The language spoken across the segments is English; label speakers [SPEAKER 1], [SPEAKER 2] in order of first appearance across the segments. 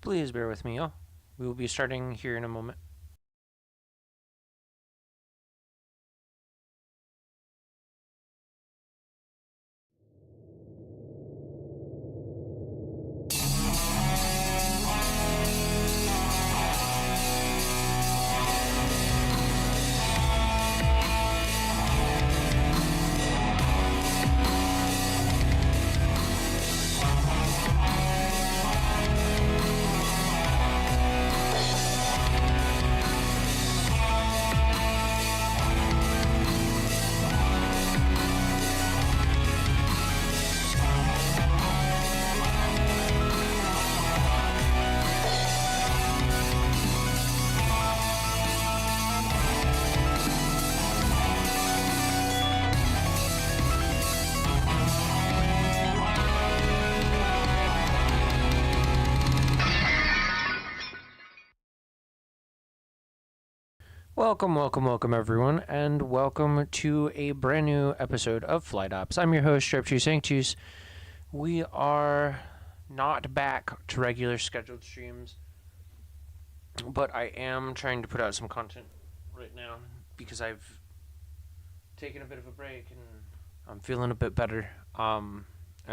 [SPEAKER 1] Please bear with me, y'all. We will be starting here in a moment. Welcome, everyone, and welcome to a brand new episode of Flight Ops. I'm your host, Stripes Sanctus. We are not back to regular scheduled streams, but I am trying to put out some content right now because I've taken a bit of a break and I'm feeling a bit better. And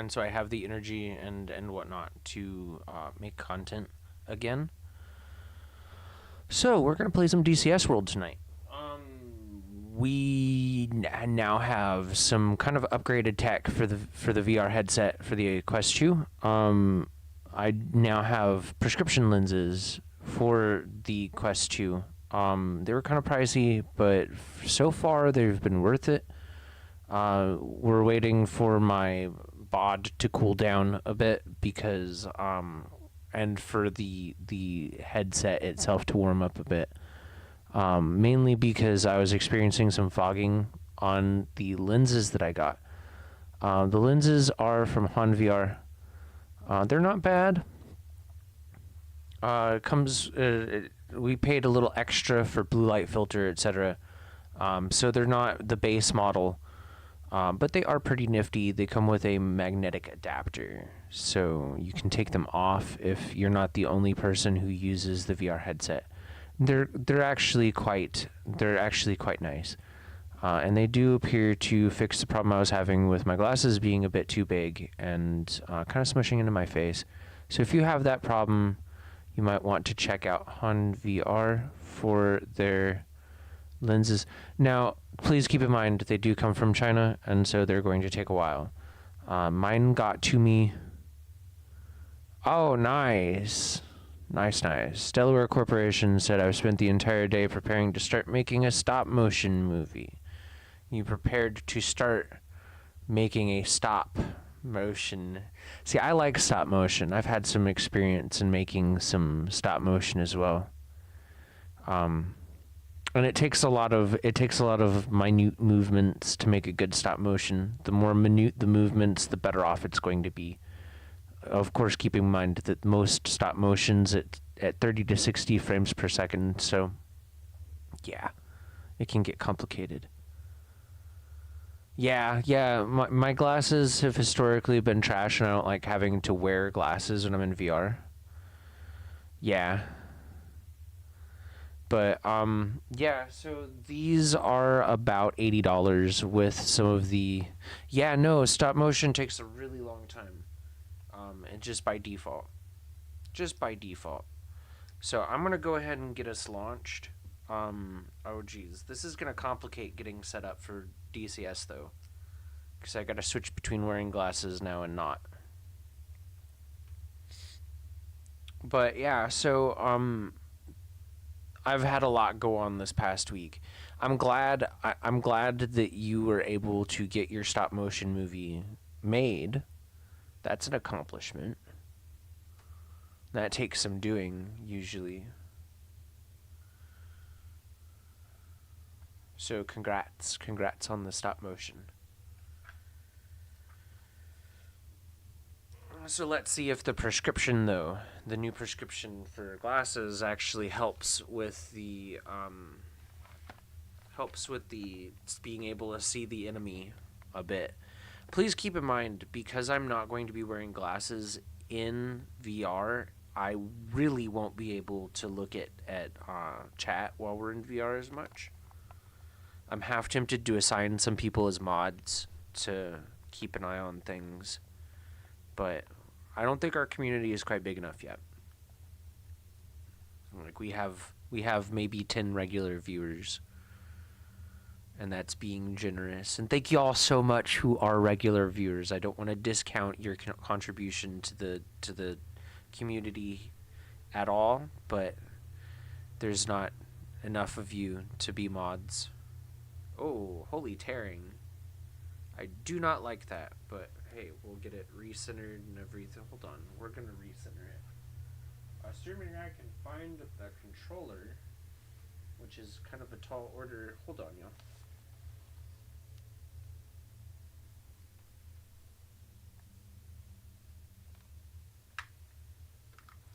[SPEAKER 1] so I have the energy and whatnot to make content again. So we're gonna play some DCS World tonight. We now have some kind of upgraded tech for the VR headset for the Quest 2. I now have prescription lenses for the Quest 2. They were kind of pricey, but so far they've been worth it. We're waiting for my bod to cool down a bit because and for the headset itself to warm up a bit. Mainly because I was experiencing some fogging on the lenses that I got. The lenses are from THON VR. They're not bad. We paid a little extra for blue light filter, etc. So they're not the base model. But they are pretty nifty. They come with a magnetic adapter, so you can take them off if you're not the only person who uses the VR headset. They're actually quite nice, and they do appear to fix the problem I was having with my glasses being a bit too big and kind of smushing into my face. So if you have that problem, you might want to check out THON VR for their lenses. Now, please keep in mind they do come from China, and so they're going to take a while. Mine got to me. Oh, nice. Nice. Delaware Corporation said I've spent the entire day preparing to start making a stop motion movie. You prepared to start making a stop motion. See, I like stop motion. I've had some experience in making some stop motion as well. And it takes a lot of minute movements to make a good stop motion. The more minute the movements, the better off it's going to be. Of course, keeping in mind that most stop motions at 30 to 60 frames per second, so yeah, it can get complicated. Yeah, my glasses have historically been trash, and I don't like having to wear glasses when I'm in VR. Yeah. But yeah, so these are about $80 with some of the stop motion takes a really long time. And just by default. So I'm gonna go ahead and get us launched. Oh geez, this is gonna complicate getting set up for DCS though, because I gotta switch between wearing glasses now and not. But yeah, so I've had a lot go on this past week. I'm glad that you were able to get your stop motion movie made. That's an accomplishment. That takes some doing usually. So congrats on the stop motion. So let's see if the prescription, though, the new prescription for glasses actually helps with the being able to see the enemy a bit. Please keep in mind, because I'm not going to be wearing glasses in VR, I really won't be able to look at chat while we're in VR as much. I'm half tempted to assign some people as mods to keep an eye on things, but I don't think our community is quite big enough yet. Like we have maybe 10 regular viewers, and that's being generous. And thank you all so much who are regular viewers. I don't want to discount your contribution to the community at all, but there's not enough of you to be mods. Oh, holy tearing. I do not like that, but hey, we'll get it recentered and everything. Hold on, we're going to recenter it. Assuming I can find the controller, which is kind of a tall order. Hold on, y'all.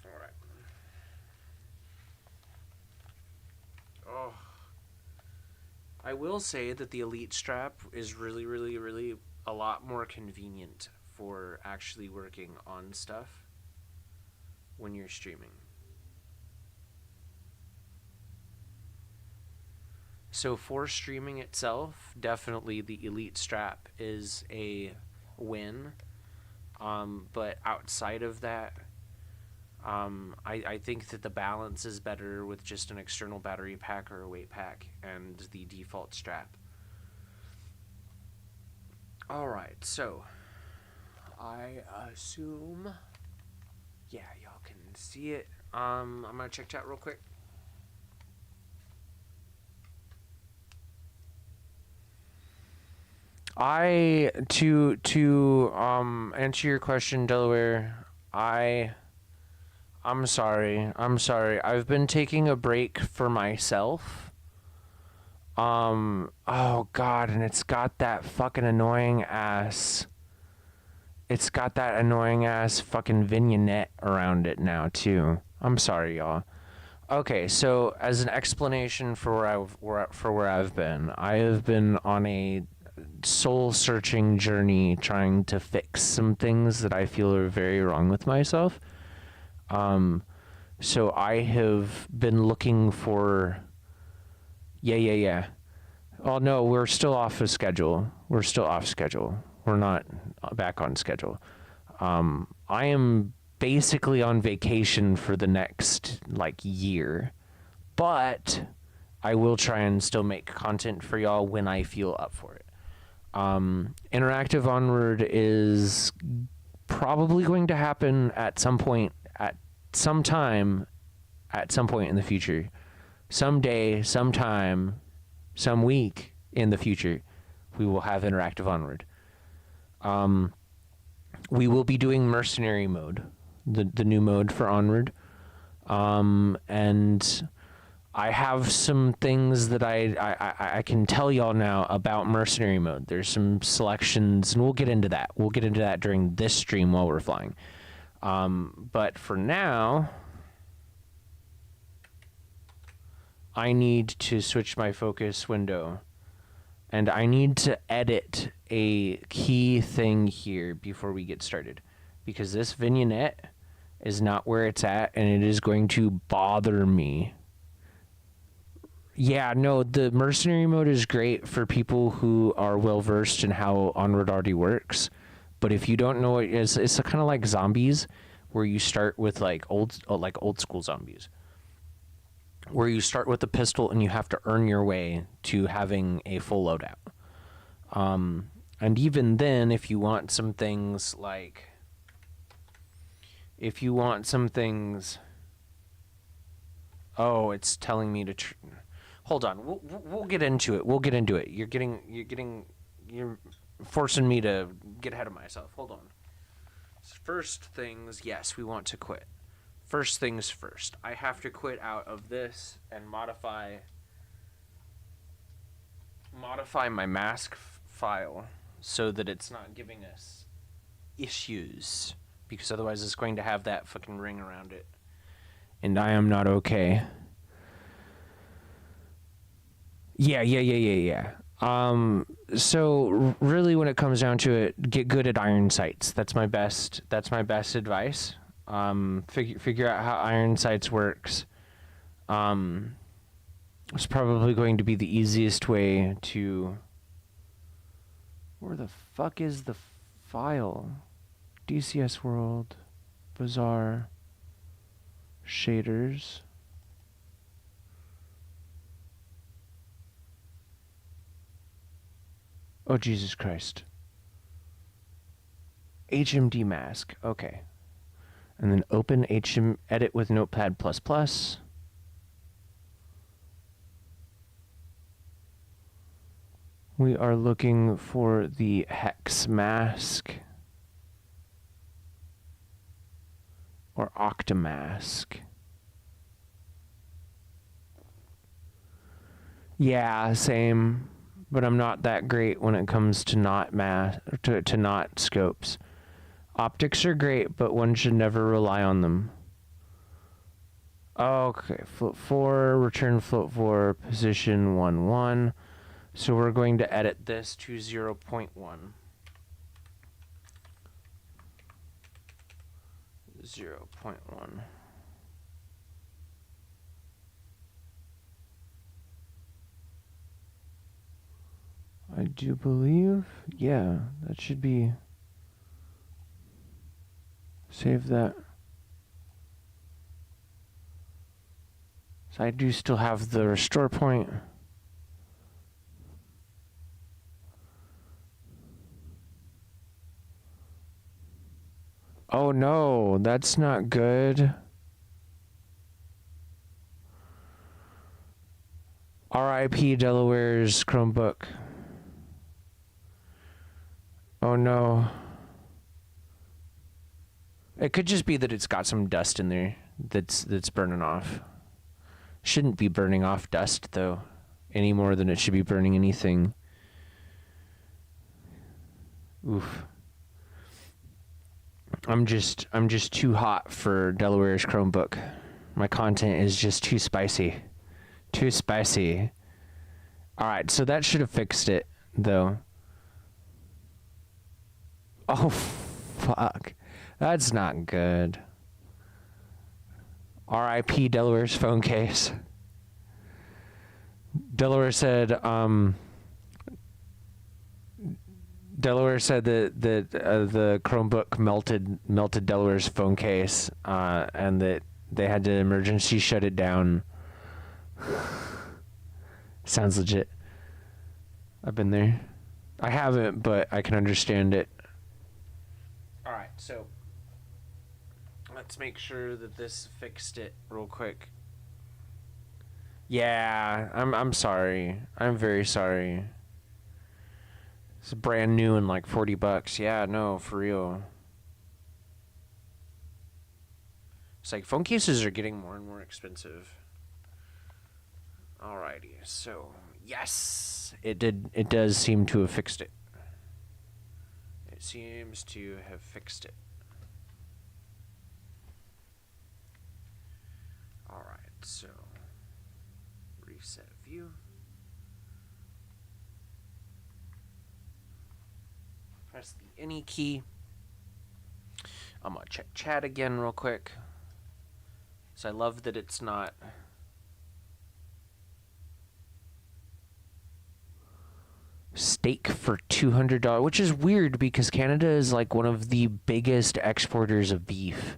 [SPEAKER 1] Alright. Oh. I will say that the Elite strap is really, really, really a lot more convenient for actually working on stuff when you're streaming. So for streaming itself, definitely the Elite strap is a win. But outside of that, I think that the balance is better with just an external battery pack or a weight pack and the default strap. Alright, so I assume, yeah, y'all can see it. I'm gonna check chat real quick. To answer your question, Delaware, I'm sorry. I've been taking a break for myself. Oh god, and it's got that fucking annoying ass fucking vignette around it now too. I'm sorry, y'all. Okay, so as an explanation for where I've been, I have been on a soul-searching journey trying to fix some things that I feel are very wrong with myself. So I have been looking for... Yeah. Oh, no, we're still off of schedule. We're not back on schedule. I am basically on vacation for the next, year. But I will try and still make content for y'all when I feel up for it. Interactive Onward is probably going to happen at some point in the future. Someday, sometime, some week in the future, we will have Interactive Onward. We will be doing Mercenary mode, the new mode for Onward. And I have some things that I can tell y'all now about Mercenary mode. There's some selections, and we'll get into that. We'll get into that during this stream while we're flying. But for now, I need to switch my focus window, and I need to edit a key thing here before we get started, because this vignette is not where it's at, and it is going to bother me. Yeah, no, the Mercenary mode is great for people who are well versed in how Onward already works. But if you don't know it, it's kind of like zombies, where you start with old school zombies, where you start with a pistol and you have to earn your way to having a full loadout. And even then, if you want some things oh, it's telling me to. Hold on, we'll get into it. You're forcing me to get ahead of myself. Hold on. First things, yes, we want to quit. First things first. I have to quit out of this and modify my mask file so that it's not giving us issues, because otherwise it's going to have that fucking ring around it, and I am not okay. Yeah. So really, when it comes down to it, get good at iron sights. That's my best advice. figure out how iron sights works. It's probably going to be the easiest way to... Where the fuck is the file? DCS World, Bazaar, shaders. Oh, Jesus Christ. HMD mask. Okay. And then open edit with Notepad++. We are looking for the hex mask or octamask. Yeah, same. But I'm not that great when it comes to not not scopes. Optics are great, but one should never rely on them. Okay, float 4, return float 4, position 1, 1. So we're going to edit this to 0.1. 0.1. I do believe, yeah, that should be... Save that. So I do still have the restore point. Oh no, that's not good. RIP Delaware's Chromebook. Oh no. It could just be that it's got some dust in there that's burning off. Shouldn't be burning off dust though, any more than it should be burning anything. Oof. I'm just too hot for Delaware's Chromebook. My content is just too spicy. Too spicy. Alright, so that should have fixed it, though. Oh, fuck. That's not good. RIP Delaware's phone case. Delaware said that the Chromebook melted Delaware's phone case, and that they had to emergency shut it down. Sounds legit. I've been there. I haven't, but I can understand it. All right, so let's make sure that this fixed it real quick. Yeah, I'm sorry. I'm very sorry. It's brand new and like $40. Yeah, no, for real. It's like phone cases are getting more and more expensive. Alrighty, so yes, it does seem to have fixed it. It seems to have fixed it. Alright, so reset view. Press the any key. I'm gonna check chat again real quick. So I love that it's not steak for $200, which is weird because Canada is like one of the biggest exporters of beef,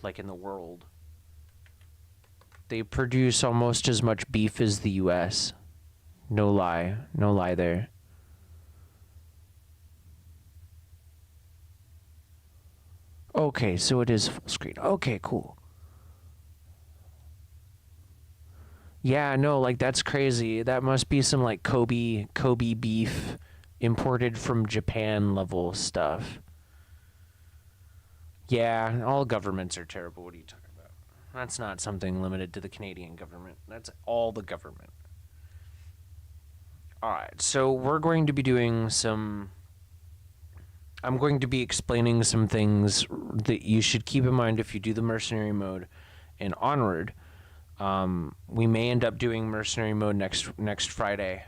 [SPEAKER 1] like in the world. They produce almost as much beef as the US. No lie there. Okay, so it is full screen. Okay, cool. Yeah, no, like that's crazy. That must be some like Kobe beef imported from Japan level stuff. Yeah, all governments are terrible. What are you talking about? That's not something limited to the Canadian government. That's all the government. Alright, so we're going to be doing some... I'm going to be explaining some things that you should keep in mind if you do the mercenary mode and onward. We may end up doing mercenary mode next Friday.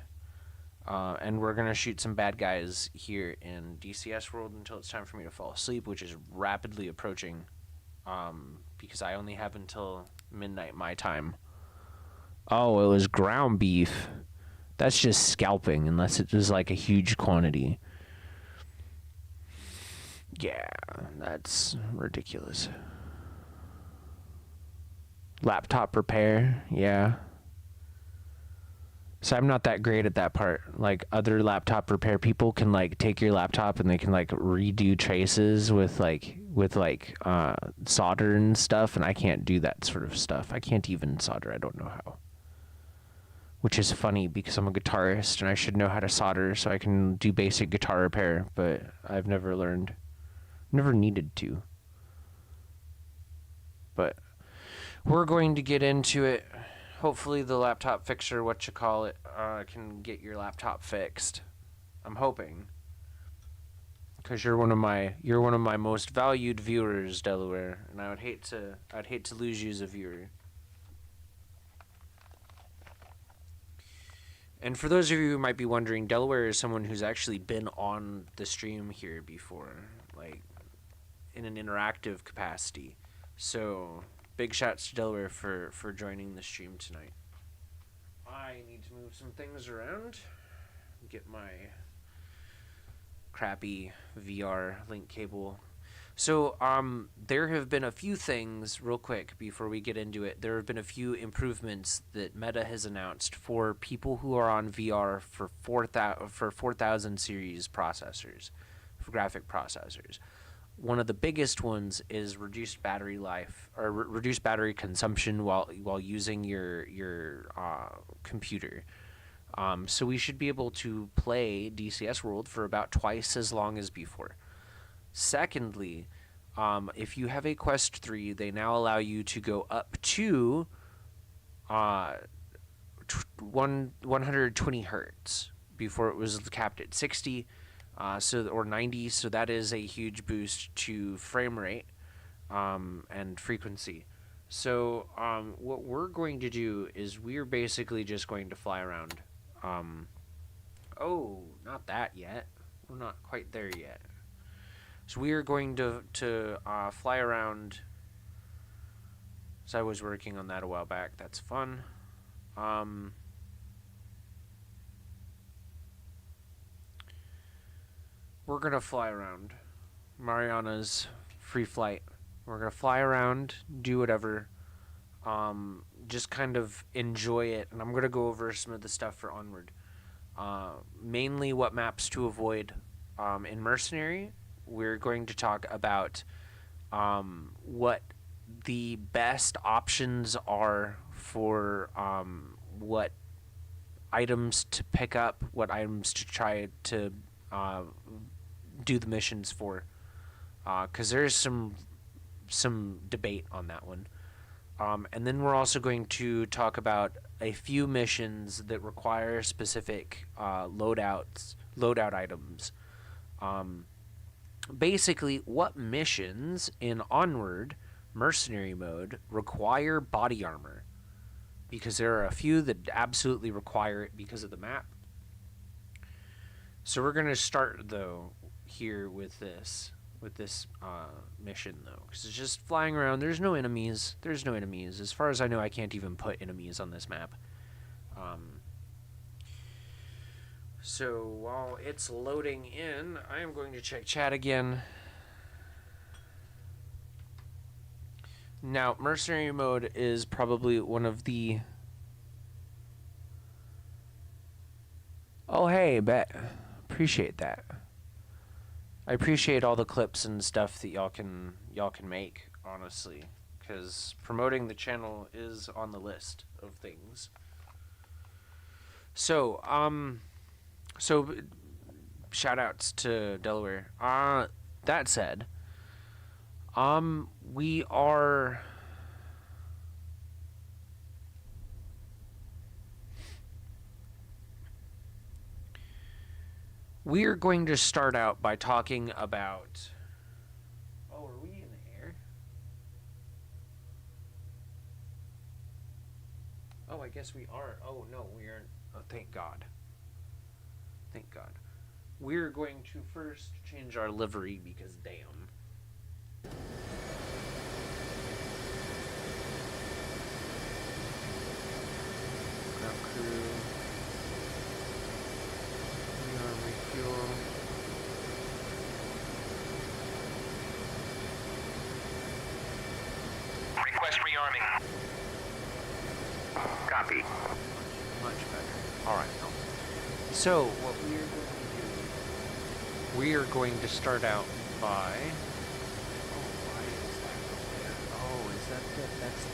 [SPEAKER 1] And we're going to shoot some bad guys here in DCS World until it's time for me to fall asleep, which is rapidly approaching. because I only have until midnight my time. Oh, it was ground beef. That's just scalping, unless it was like a huge quantity. Yeah, that's ridiculous. Laptop repair, yeah. So I'm not that great at that part. Like other laptop repair people can like take your laptop and they can like redo traces with solder and stuff, and I can't do that sort of stuff. I can't even solder. I don't know how. Which is funny because I'm a guitarist and I should know how to solder so I can do basic guitar repair, but I've never learned. Never needed to. But we're going to get into it. Hopefully the laptop fixer, can get your laptop fixed. I'm hoping. Because you're one of my most valued viewers, Delaware, and I'd hate to lose you as a viewer. And for those of you who might be wondering, Delaware is someone who's actually been on the stream here before, like in an interactive capacity. So big shouts to Delaware for joining the stream tonight. I need to move some things around. Get my crappy VR link cable. So there have been a few things, real quick, before we get into it. There have been a few improvements that Meta has announced for people who are on VR for 4000 series processors, for graphic processors. One of the biggest ones is reduced battery life, or reduced battery consumption while using your computer. So we should be able to play DCS World for about twice as long as before. Secondly, if you have a Quest 3, they now allow you to go up to 120 hertz. Before it was capped at 60, or 90. So that is a huge boost to frame rate and frequency. So what we're going to do is we're basically just going to fly around. Oh, not that yet. We're not quite there yet. So we are going to fly around. So I was working on that a while back. That's fun. We're going to fly around. Mariana's free flight. We're going to fly around, do whatever. Just kind of enjoy it. And I'm going to go over some of the stuff for Onward. Mainly what maps to avoid. In Mercenary, we're going to talk about what the best options are for what items to pick up, what items to try to do the missions for, because there's some debate on that one. And then we're also going to talk about a few missions that require specific loadout items. Basically, what missions in Onward Mercenary mode require body armor, because there are a few that absolutely require it because of the map. So we're going to start, though, here with this mission, though, because it's just flying around. There's no enemies. As far as I know, I can't even put enemies on this map. So while it's loading in, I am going to check chat again. Now, Mercenary mode is probably one of the... Oh, hey, bet. Appreciate that. I appreciate all the clips and stuff that y'all can make, honestly, because promoting the channel is on the list of things. So, shout outs to Delaware. That said, we are going to start out by talking about... Oh, are we in the air? Oh, I guess we are. Oh, no, we aren't. Oh, thank God. Thank God. We're going to first change our livery because damn. Now crew. Rearm, refuel.
[SPEAKER 2] Request rearming. Copy.
[SPEAKER 1] Much better. Alright. So, what we are going to do, we are going to start out by... Oh, why is that over there? Oh, is that the... That's the...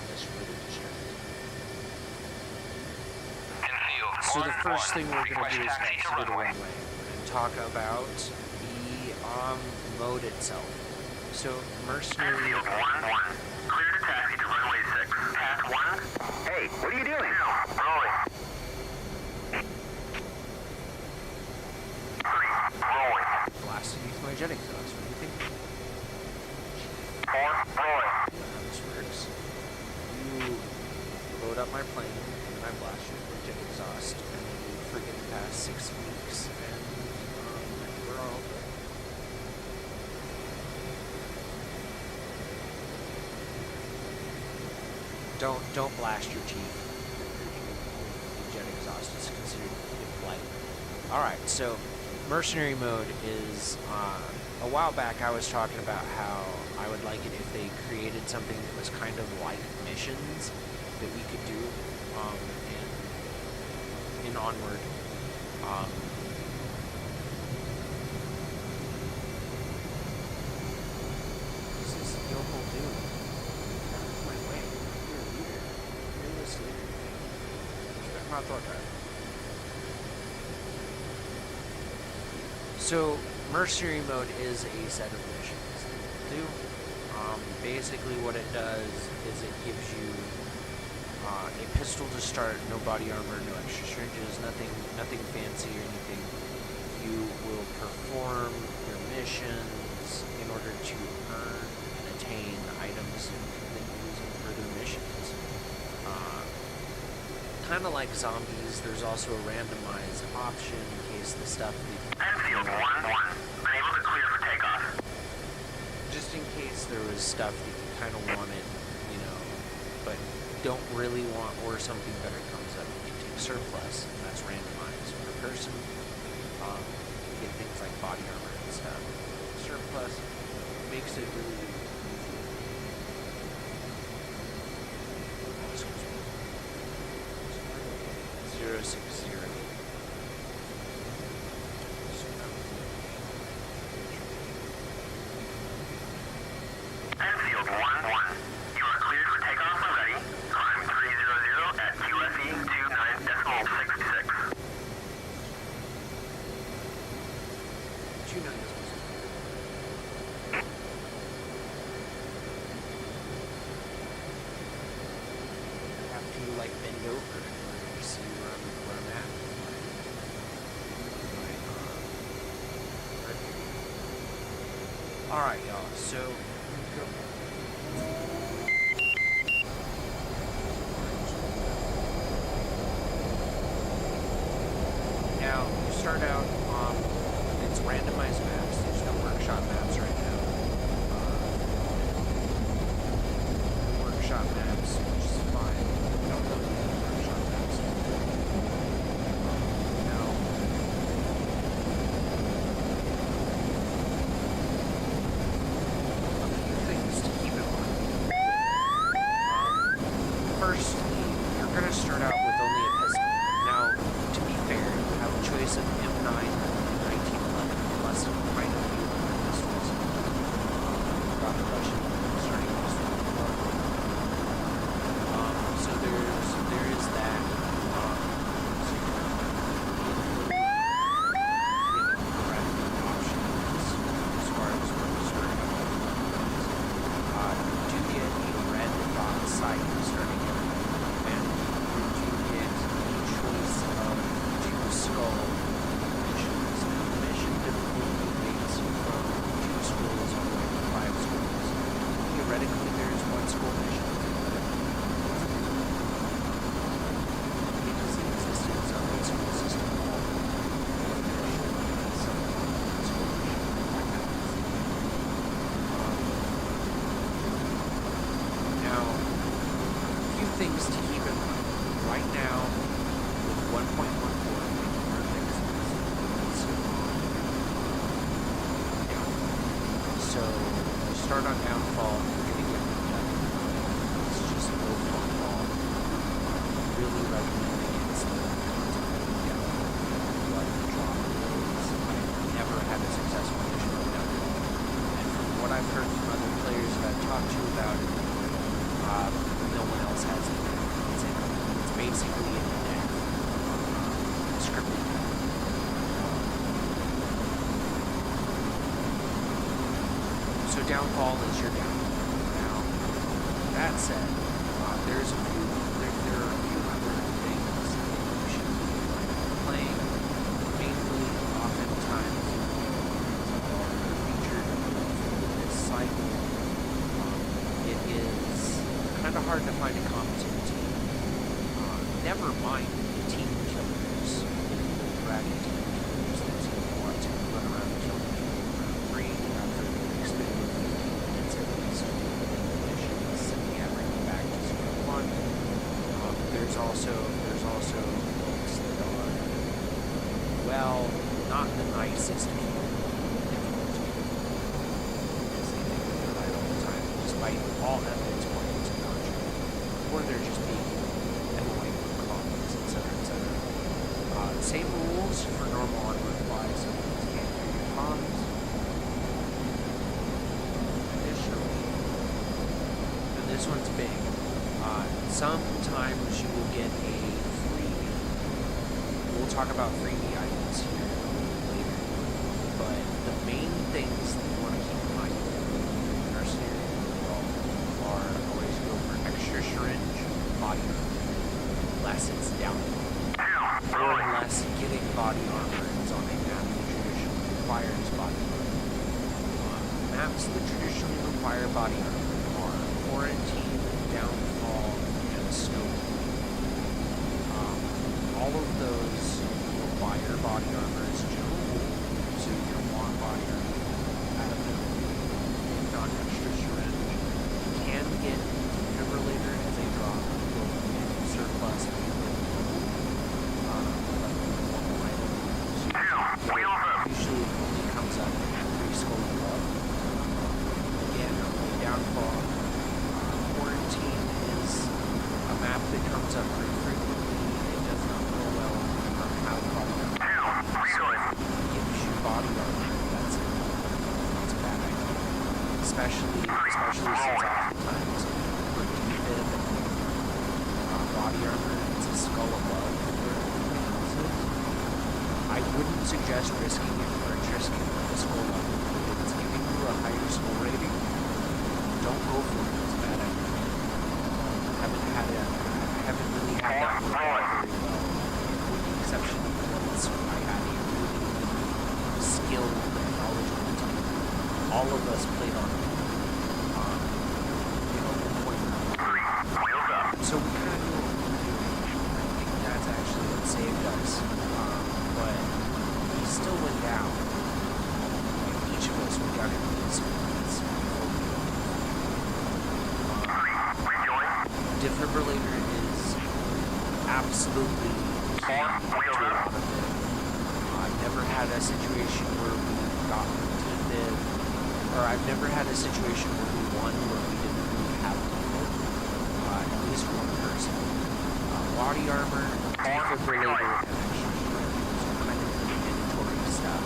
[SPEAKER 1] That's really distracting.
[SPEAKER 2] Concealed.
[SPEAKER 1] So the first thing we're going to do is
[SPEAKER 2] taxi
[SPEAKER 1] exit
[SPEAKER 2] to
[SPEAKER 1] the
[SPEAKER 2] runway.
[SPEAKER 1] runway and talk about the mode itself. So, mercenary...
[SPEAKER 2] Concealed 1-1. Clear to taxi to runway 6. Path 1. Hey, what are you doing? Rolling. 3. Rolling.
[SPEAKER 1] Blasted with my jet exhaust. What do you think?
[SPEAKER 2] 4. Rolling.
[SPEAKER 1] How this works. You load up my plane, and I blast you with jet exhaust, and then you friggin' pass 6 weeks, and we're all good. Don't blast your chief. The jet exhaust is considered in flight. Alright, so mercenary mode is, a while back I was talking about how I would like it if they created something that was kind of like missions that we could do, in Onward. This is Yoho Doom. Out of my way. You're a leader. You're this leader. Respect my thought drive. So, mercenary mode is a set of missions that you do. Basically what it does is it gives you a pistol to start, no body armor, no extra syringes, nothing fancy or anything. You will perform your missions in order to earn and attain items that you can then use in further missions. Kind of like zombies, there's also a randomized option in case the stuff that
[SPEAKER 2] Enfield 1-1. Unable to clear for takeoff.
[SPEAKER 1] just in case there was stuff that you kind of wanted, you know, but don't really want, or something better comes up, you take surplus, and that's randomized per person. You get things like body armor and stuff. Surplus makes it really easy. Excuse me. 060.
[SPEAKER 2] Enfield 1-1. You are cleared for takeoff when ready. Climb 300 at QFE 29.66.
[SPEAKER 1] 29. I have to like bend over in order to see where I'm at. All right, y'all. So go. Now you start out. It's randomized maps. There's no workshop maps right now. Workshop maps, which is fine. I don't know any workshop maps. Now, a few things to keep in mind. First, you're going to start out with only a pistol. Now, to be fair, you have a choice of M9 and 1911 plus quite a few other pistols. Got a Russian starting pistol. So there is that. So you have options as far as what to start out. You do get a red dot sight starting out, and you do get a choice of 2 skull missions. start on downfall, you're going to get beat up. It's just no fun ball. Really recommend against the downfall. I've never had a successful mission with downfall. And from what I've heard from other players that I've talked to about it, no one else has it. It's basically an deck scripted. So downfall is your downfall. Now, that said, there are a few other things that you should be playing. Mainly, oftentimes, are featured in this cycle. It is kind of hard to find a competent team. Never mind the team killers, the dragon team killers that you want to run around and kill people around 3 after they've expended 15 minutes at least missions and bringing back to 0-1. There's also folks that are, well, not the nicest people because they think that they're right all the time, despite all evidence pointing to the contrary, or they're just being annoying comments, etc., etc. Same rules for normal onward fly, so you can't hear your comms. Additionally, and this one's big, sometimes you will get a freebie. We'll talk about freebie items here later, but the main things that you want to keep in mind in mercenary are always go for extra syringe, body armor, unless it's down, or unless getting body armor is on a map that traditionally requires body armor. Maps that traditionally require body armor are Quarantine, Downfall, and Snow. All of those require body armor as a general rule, so you're going to want body armor at a minimum, if not extra syringe. You can get defibrillator as a drop, surplus, usually it only comes up at 3 skull above. Again, only downfall. Quarantine is a map that comes up pretty frequently. It does not go well on how body armor. So if it gives you body armor, that's a bad idea. Especially since oftentimes for defib body armor, it's a skull above where I wouldn't suggest risking it for just a skull level. If it's giving you a higher skull rating, don't go for it. It's a bad idea. I haven't really had that work out very well, with the exception of once I had a really skilled and knowledgeable team. All of us played on 1.9. So we kind of knew what we were doing. I think that's actually what saved us. But we still went down. Like each of us went down in these minutes before we defibrillator is absolutely key to a lot of it. I've never had a situation where we got defib, or I've never had a situation where we won where we didn't really have defib. At least one person. Body armor, defibrillator, and extra strength. Kind of mandatory stuff.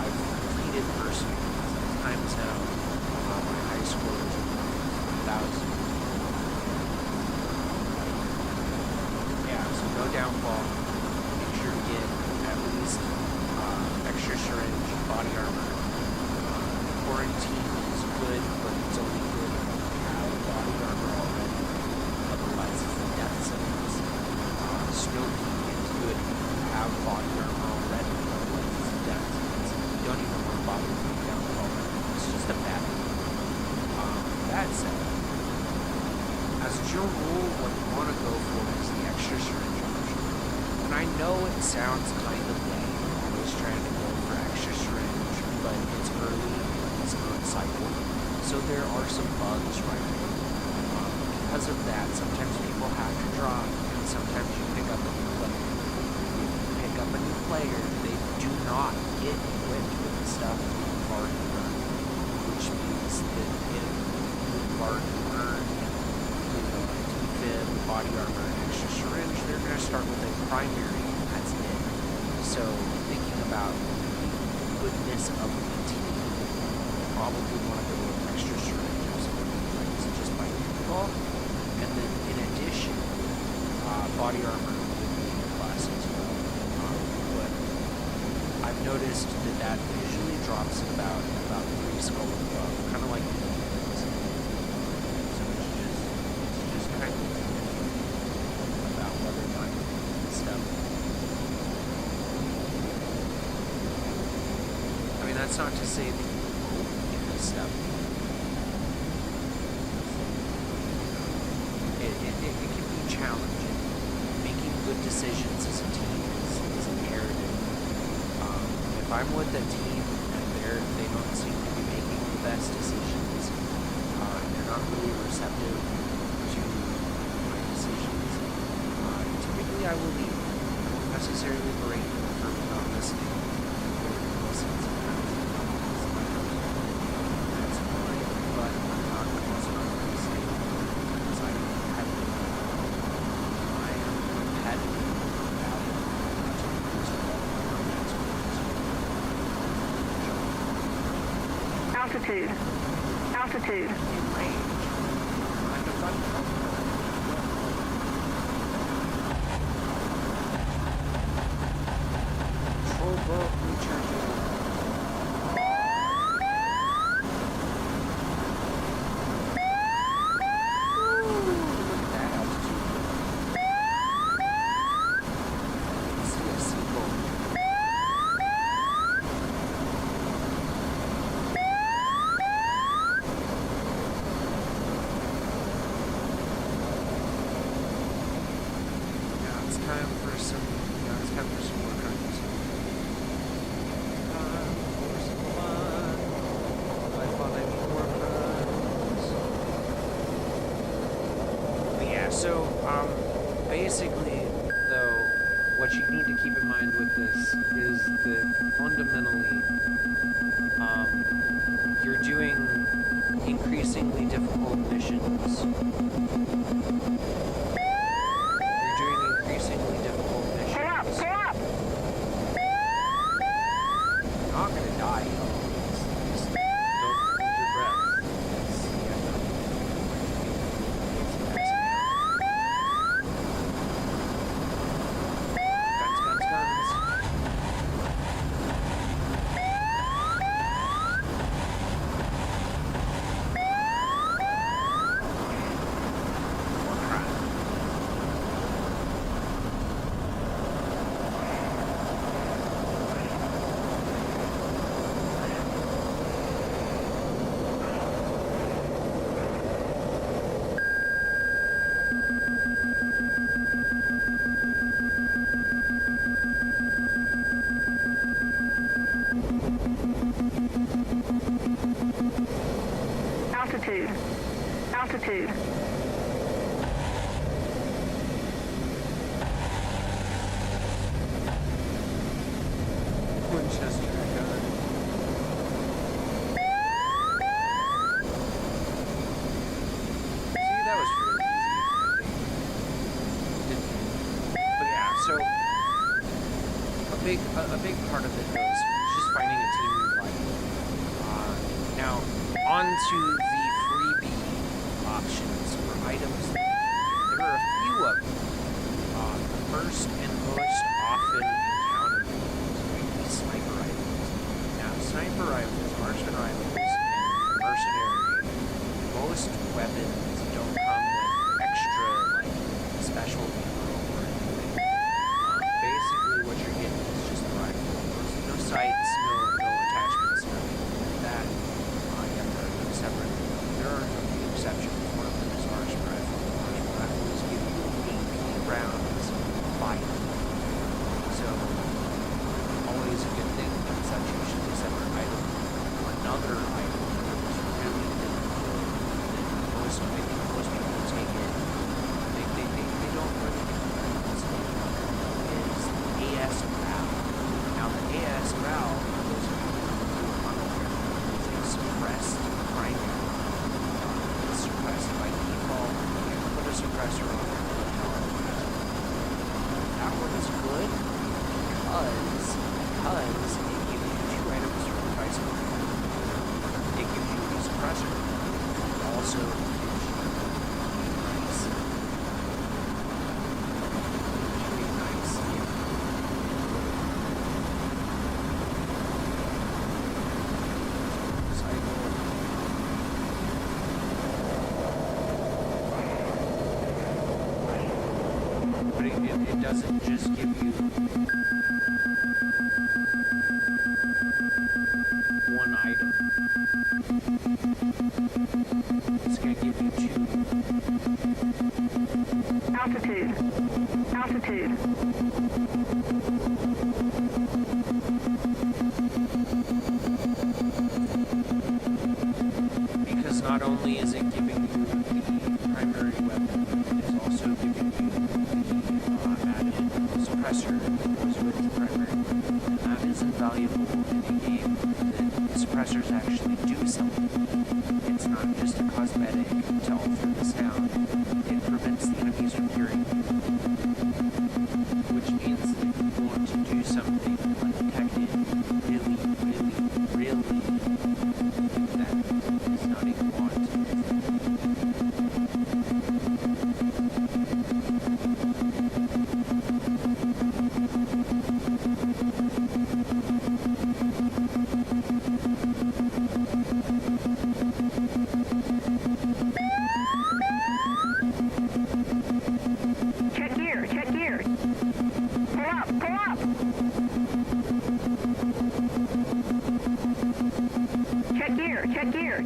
[SPEAKER 1] I've completed personally times now. My high score is 1,000. Yeah, so no downfall. Make sure to get at least extra syringe, body armor. Quarantine is good, but it's only good if you have body armor already. Otherwise, it's a death sentence. Smoking is good if you have body armor already. Otherwise, it's a death sentence. You don't even want body armor downfall. It's just a bad thing. That said, as a general rule, what you want to go for is the extra syringe option. And I know it sounds kind of lame, always trying to go for extra syringe, but it's early in this current cycle, so there are some bugs right now. Because of that, sometimes people have to drop, and sometimes you pick up a new player. If you pick up a new player, they do not get equipped with the stuff that you've already notice that if you are earned, defib, body armor, and extra syringe, they're going to start with a primary, and that's it. So thinking about the goodness of the team, probably want to go with extra syringes or just by default. And then in addition, body armor would be in class as well. But I've noticed that usually drops at about 3 skull above, kind of like the defense. So it's just kind of about whether or not you can stuff. I mean, that's not to say that you won't get this stuff. It can be challenging. Making good decisions as a team is imperative. If I'm with a team and they don't seem to be making the best decisions, they're not really receptive to my decisions, typically I will leave. I won't necessarily berate them for not listening. Listen sometimes. That's fine, but I'm also not going to say because I am competitive. I am competitive about it.
[SPEAKER 2] Altitude. Altitude.
[SPEAKER 1] In range. I'm the front control boat recharging. Look at that altitude. See a seagull. It's time for some more cuts. For some fun. By fun, I mean more cuts. But yeah, so, basically, though, what you need to keep in mind with this is that fundamentally, you're doing increasingly difficult missions. Not gonna die, just don't hold your breath. Guns.
[SPEAKER 2] Altitude. Altitude.
[SPEAKER 1] Winchester gun. See, that was really easy, I think. But yeah, so a big part of it though is just finding a team you like. Now, on to the freebie options for items. There are a few of them. The first and most often encountered is going to be sniper rifles. Now, sniper rifles, marksman rifles, and mercenary, most weapons don't come with extra, special ammo or anything. Basically, what you're getting is just the rifle. No sights, no attachments, nothing like that. You have to have them separate. There are a few exceptions. One of them is marksman rifle. Marksman rifles give you AP rounds fire. So, always a good thing because that's usually a separate item. Another item that's really difficult that most people take it. They don't really also nice. Really nice. But it doesn't just give you one item. It's going to give you two.
[SPEAKER 2] Altitude. Altitude.
[SPEAKER 1] Because not only is it giving you the primary weapon, it's also giving you the added suppressor that goes with the primary weapon. And that is invaluable in the game. The suppressors actually do something. It's not just a cosmetic to alter the sound. It prevents the enemies from hearing you, which means that if you want to do something undetected, really, that is not a quant.
[SPEAKER 2] Check gear. Check gear. Pull up. Pull up. Check gear. Check gear.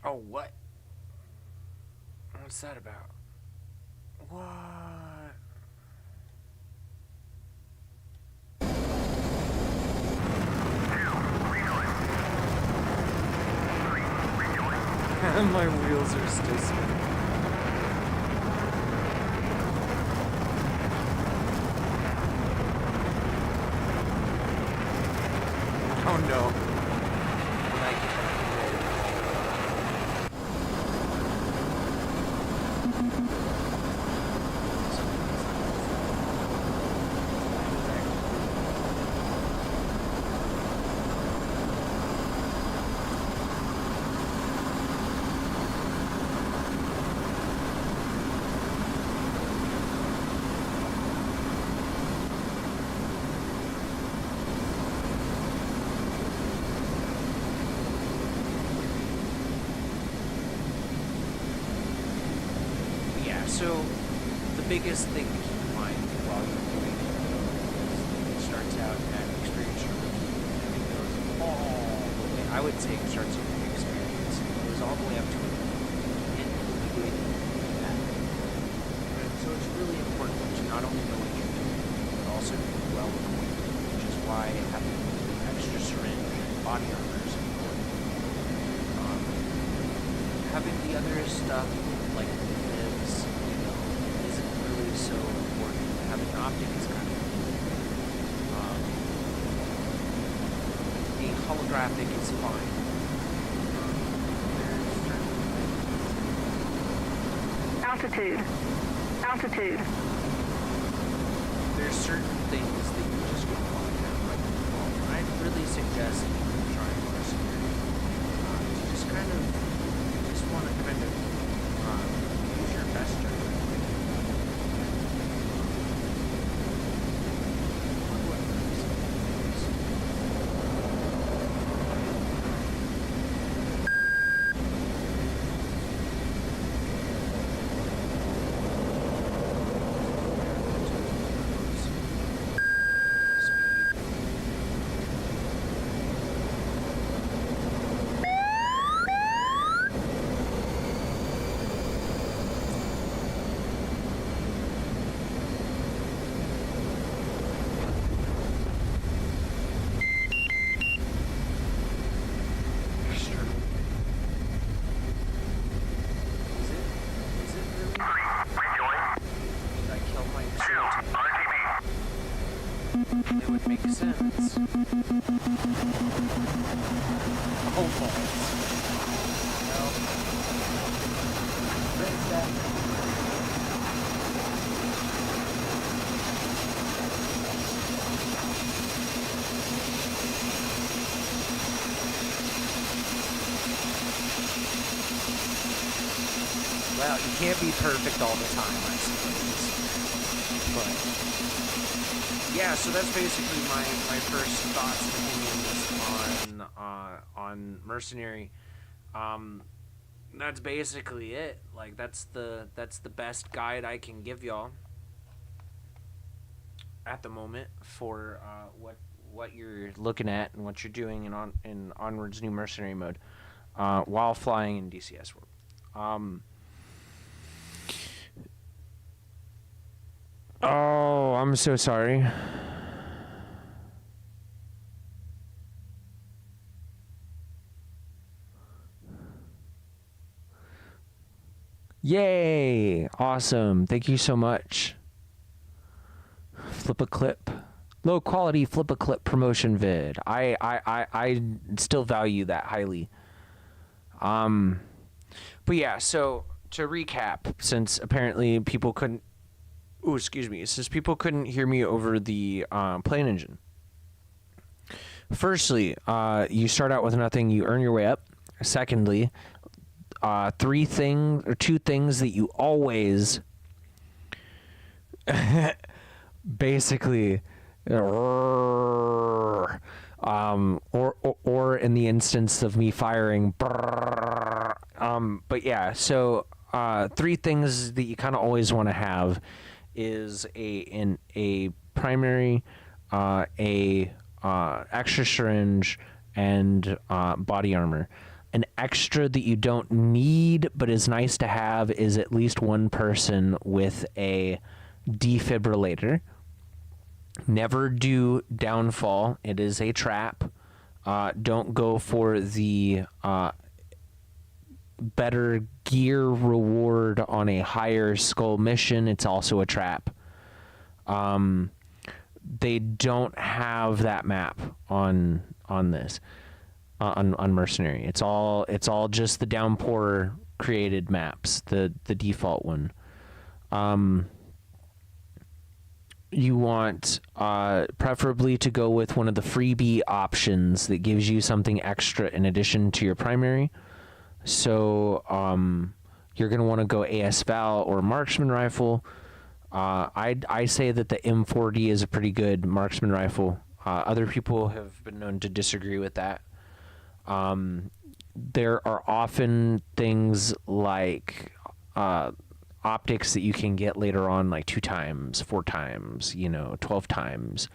[SPEAKER 1] Oh, what? What's that about? What? My wheels are still spinning. Oh no. When I get So, the biggest thing to keep in mind while you're doing it starts out at experience or rookie, and it goes all the way. I would say it starts at experience. It goes all the way up to it. And good at it. And so it's really important to not only know what you're doing, but also do well equipped, which is why having the extra syringe and body armor is important. Having the other stuff like lives, isn't really so important. Having an optic is kind of the holographic is fine.
[SPEAKER 2] Altitude. Altitude.
[SPEAKER 1] There's certain things that you just don't want to have by default. I'd really suggest trying mercenary. To just kind of, just want to kind of use your best judgment. hands. Almost. No. Break that. Well, you can't be perfect all the time, I suppose. But yeah, so that's basically my first thoughts and opinions on Mercenary. That's basically it. Like that's the best guide I can give y'all at the moment for what you're looking at and what you're doing in Onward's new Mercenary mode while flying in DCS World. Oh, I'm so sorry. Yay! Awesome. Thank you so much. Flip a clip. Low quality flip a clip promotion vid. I still value that highly. But yeah, so to recap, since apparently people couldn't since people couldn't hear me over the plane engine. Firstly, you start out with nothing, you earn your way up. Secondly, two things that you always basically or in the instance of me firing but yeah, so three things that you kind of always want to have is a primary, extra syringe, and body armor. An extra that you don't need but is nice to have is at least one person with a defibrillator. Never do downfall. It is a trap. Don't go for the better gear reward on a higher skull mission. It's also a trap. They don't have that map on this on Mercenary. It's all just the downpour created maps, the default one. You want preferably to go with one of the freebie options that gives you something extra in addition to your primary. So you're going to want to go AS-Val or marksman rifle. I say that the M40 is a pretty good marksman rifle. Other people have been known to disagree with that. There are often things like optics that you can get later on, like 2 times, 4 times, 12 times.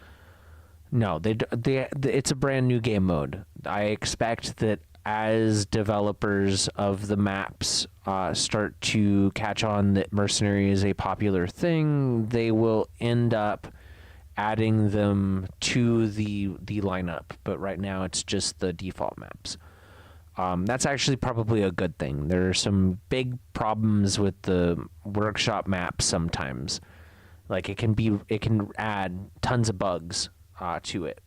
[SPEAKER 1] No, it's a brand new game mode. I expect that as developers of the maps start to catch on that Mercenary is a popular thing, they will end up adding them to the lineup. But right now it's just the default maps. That's actually probably a good thing. There are some big problems with the workshop maps sometimes. Like it can add tons of bugs to it.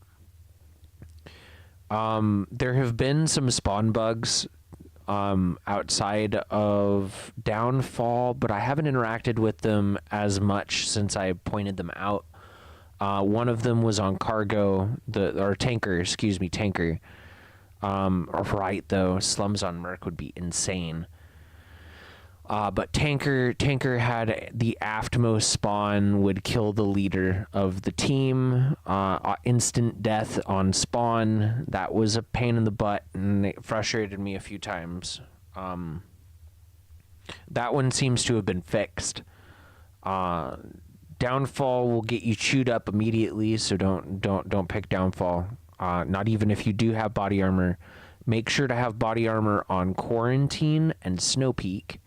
[SPEAKER 1] There have been some spawn bugs outside of Downfall, but I haven't interacted with them as much since I pointed them out. One of them was on Tanker. Right, though, slums on Merc would be insane. But Tanker had the aftmost spawn, would kill the leader of the team. Instant death on spawn. That was a pain in the butt, and it frustrated me a few times. That one seems to have been fixed. Downfall will get you chewed up immediately, so don't pick Downfall. Not even if you do have body armor. Make sure to have body armor on Quarantine and Snow Peak.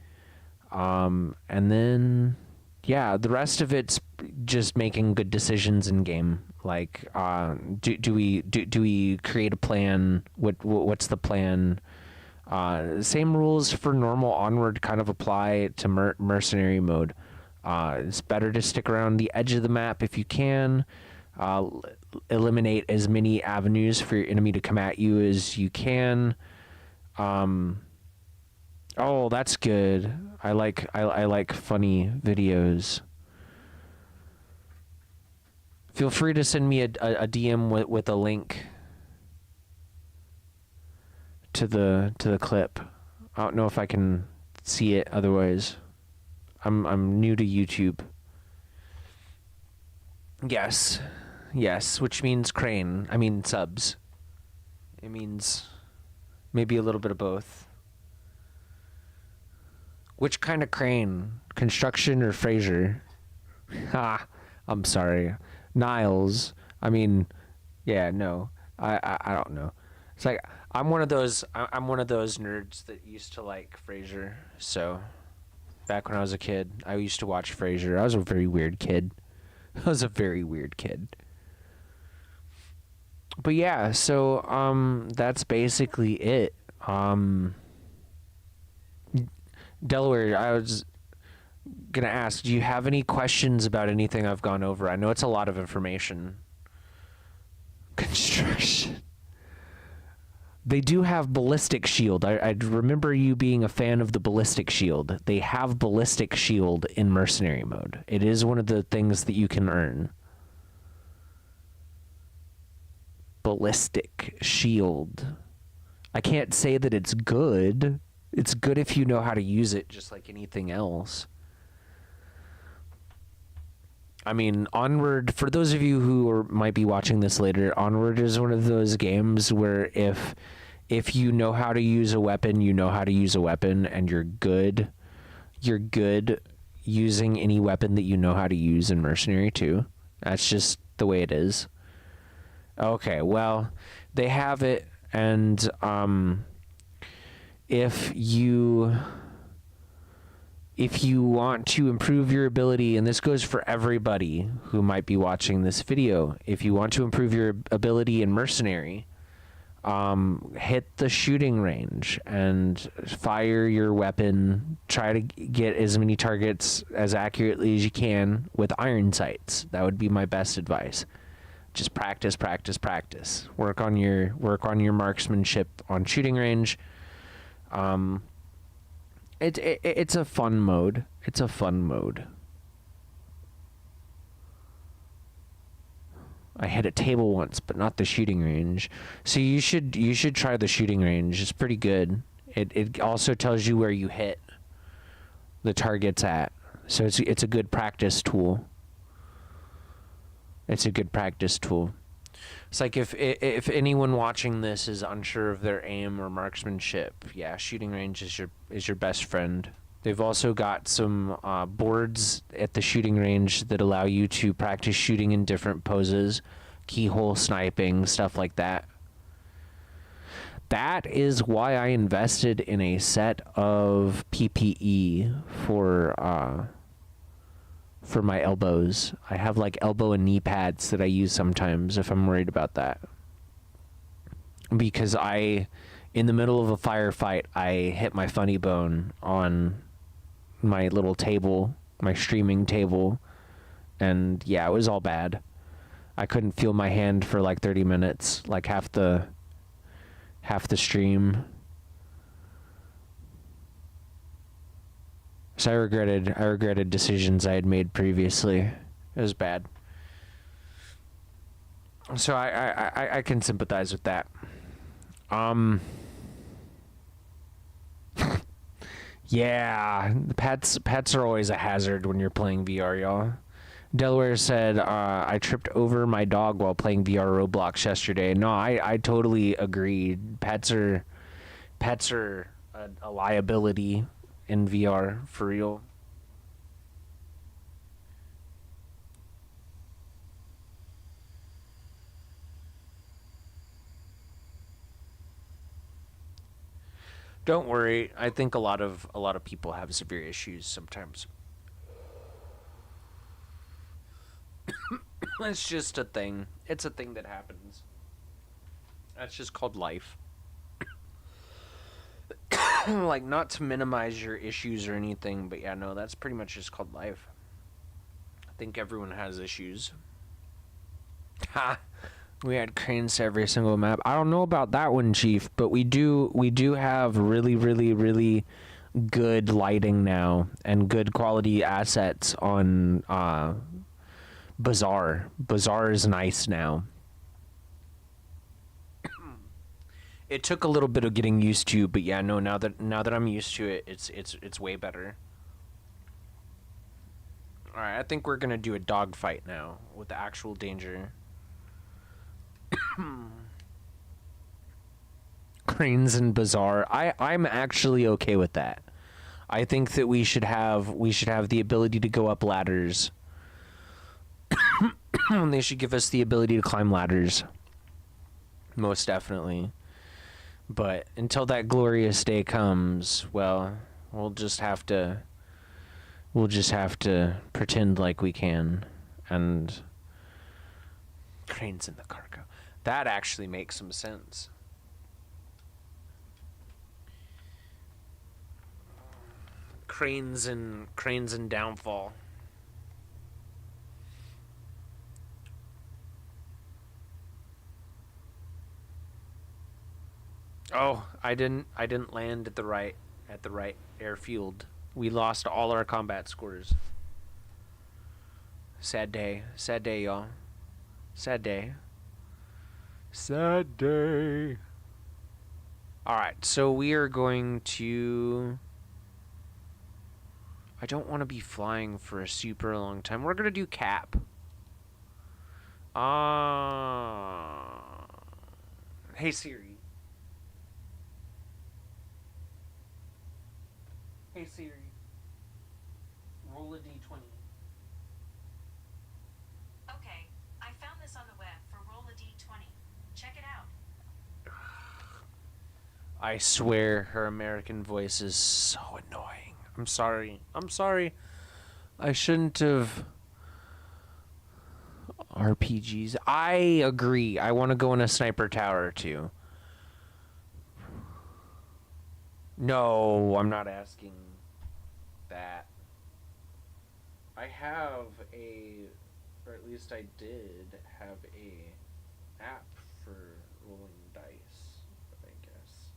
[SPEAKER 1] And then, yeah, the rest of it's just making good decisions in game. Like, do we create a plan? What's the plan? Same rules for normal Onward kind of apply to Mercenary mode. It's better to stick around the edge of the map if you can. eliminate as many avenues for your enemy to come at you as you can. Oh, that's good. I like funny videos. Feel free to send me a DM with a link to the clip. I don't know if I can see it otherwise. I'm new to YouTube. Yes. Yes, which means crane. I mean subs. It means maybe a little bit of both. Which kind of crane? Construction or Fraser? Ha. I'm sorry. Niles. I mean, yeah, no. I don't know. It's like I'm one of those nerds that used to like Frasier. So back when I was a kid, I used to watch Frasier. I was a very weird kid. I was a very weird kid. But yeah, so that's basically it. Delaware, I was gonna ask, do you have any questions about anything I've gone over? I know it's a lot of information. Construction. They do have ballistic shield. I remember you being a fan of the ballistic shield. They have ballistic shield in mercenary mode. It is one of the things that you can earn. Ballistic shield. I can't say that it's good. It's good if you know how to use it, just like anything else. I mean, Onward, for those of you who might be watching this later, Onward is one of those games where if you know how to use a weapon, you know how to use a weapon, and you're good using any weapon that you know how to use in Mercenary 2. That's just the way it is. Okay, well, they have it, and if you want to improve your ability, and this goes for everybody who might be watching this video, if you want to improve your ability in Mercenary, hit the shooting range and fire your weapon. Try to get as many targets as accurately as you can with iron sights. That would be my best advice. Just practice, practice, practice. Work on your marksmanship on shooting range. It's a fun mode. It's a fun mode. I hit a table once, but not the shooting range. So you should try the shooting range. It's pretty good. It also tells you where you hit the targets at. So it's a good practice tool. It's a good practice tool. It's like if anyone watching this is unsure of their aim or marksmanship, yeah, shooting range is your best friend. They've also got some boards at the shooting range that allow you to practice shooting in different poses, keyhole sniping, stuff like that. That is why I invested in a set of PPE for my elbows. I have like elbow and knee pads that I use sometimes if I'm worried about that. Because in the middle of a firefight, I hit my funny bone on my little table, my streaming table, and yeah, it was all bad. I couldn't feel my hand for like 30 minutes, like half the stream. So I regretted decisions I had made previously. It was bad. So I can sympathize with that. Yeah, pets are always a hazard when you're playing VR, y'all. Delaware said, I tripped over my dog while playing VR Roblox yesterday. No, I totally agree. Pets are a liability in VR, for real. Don't worry. I think a lot of people have severe issues sometimes. It's just a thing. It's a thing that happens. That's just called life. Like, not to minimize your issues or anything, but yeah, no, that's pretty much just called life. I think everyone has issues. Ha! We had cranes to every single map. I don't know about that one, Chief, but we do have really good lighting now and good quality assets on Bazaar. Bazaar is nice now. It took a little bit of getting used to, but yeah, no, now that I'm used to it, it's way better. All right, I think we're going to do a dogfight now with the actual danger. Cranes and Bazaar. I'm actually okay with that. I think that we should have the ability to go up ladders. They should give us the ability to climb ladders. Most definitely. But until that glorious day comes, well, we'll just have to pretend like we can. And cranes in the cargo. That actually makes some sense. Cranes and downfall. Oh, I didn't land at the right airfield. We lost all our combat scores. Sad day, y'all. Sad day. Sad day. All right, so we are going to. I don't want to be flying for a super long time. We're gonna do cap. Hey Siri. Hey Siri. Roll a d20.
[SPEAKER 3] Okay, I found this on the web for roll a d20. Check it out.
[SPEAKER 1] I swear her American voice is so annoying. I'm sorry. I shouldn't have. RPGs. I agree. I want to go in a sniper tower too. No, I'm not asking that. I have or at least I did have a app for rolling dice, I guess.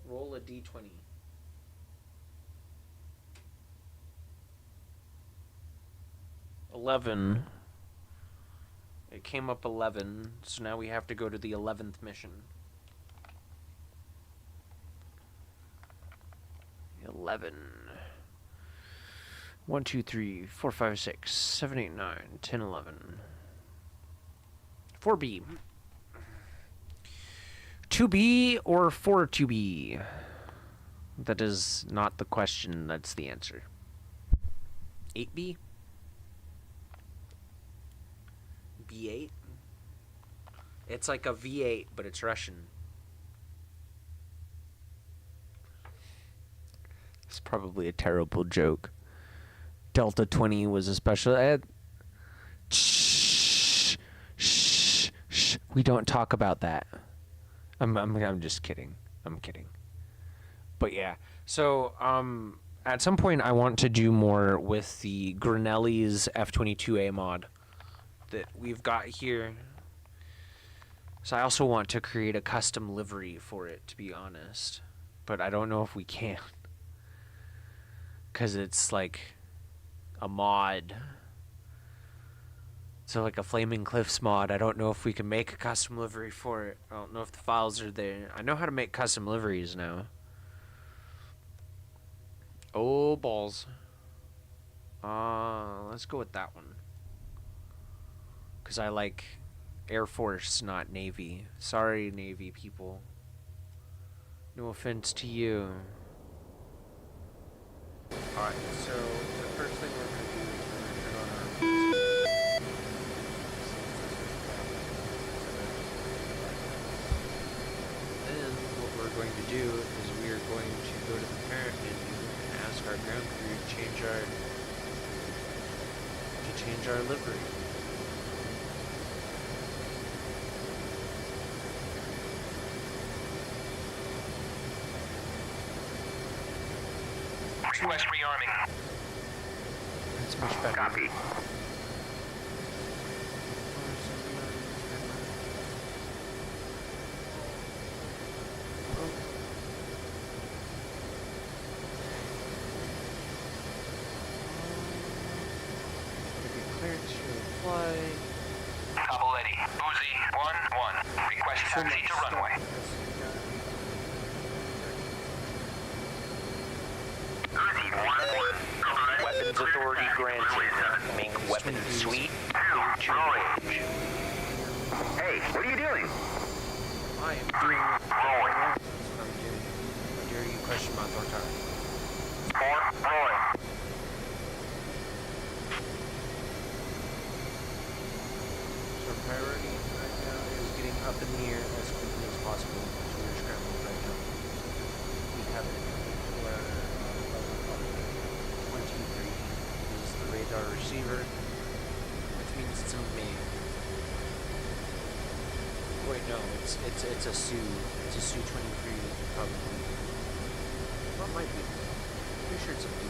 [SPEAKER 1] Roll a d20. $11. It came up 11, so now we have to go to the 11th mission. 11. 1, 2, 3, 4, 5, 6, 7, 8, 9, 10, 11. 4B. 2B or 4 2B? That is not the question, that's the answer. 8B? B8? It's like a V8, but it's Russian. It's probably a terrible joke. Delta 20 was a special ed. Shh. We don't talk about that. I'm just kidding. I'm kidding. But yeah. So at some point I want to do more with the Grinelli's F-22A mod that we've got here. So I also want to create a custom livery for it, to be honest. But I don't know if we can. Because it's like a mod. So like a Flaming Cliffs mod. I don't know if we can make a custom livery for it. I don't know if the files are there. I know how to make custom liveries now. Oh, balls. Let's go with that one. Because I like Air Force, not Navy. Sorry, Navy people. No offense to you. Alright, so the first thing we're going to do is we're going to turn on our music. Then what we're going to do is we are going to go to the parent menu and ask our ground crew to change our livery.
[SPEAKER 2] Request rearming.
[SPEAKER 1] That's much better.
[SPEAKER 2] Copy.
[SPEAKER 1] fly.
[SPEAKER 2] Couple Eddie. Uzi 1-1. Request taxi to runway. Uzi 1-1.
[SPEAKER 4] Weapons authority granted. Ming weapons suite.
[SPEAKER 2] Rolling. Hey, what are you doing?
[SPEAKER 1] I am doing it. That's what I'm doing. How dare you question my authority?
[SPEAKER 2] 4, rolling.
[SPEAKER 1] So priority right now is getting up in the air as quickly as possible. So we're scrambling right now. We have it for 23. This is the radar receiver, which means it's a MiG. Wait, no, it's a Su. It's a Su-23 probably. Well, it might be. Pretty sure it's a MiG.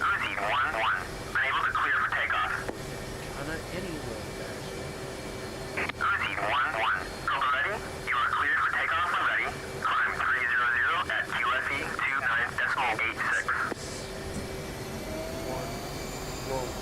[SPEAKER 2] Uzi 1-1. Unable to clear for takeoff.
[SPEAKER 1] Anyway, guys.
[SPEAKER 2] Uzi 1-1. Cobra ready? You are cleared for takeoff when ready. Climb 300 at QFE 29.86.
[SPEAKER 1] Whoa.
[SPEAKER 2] Rolling.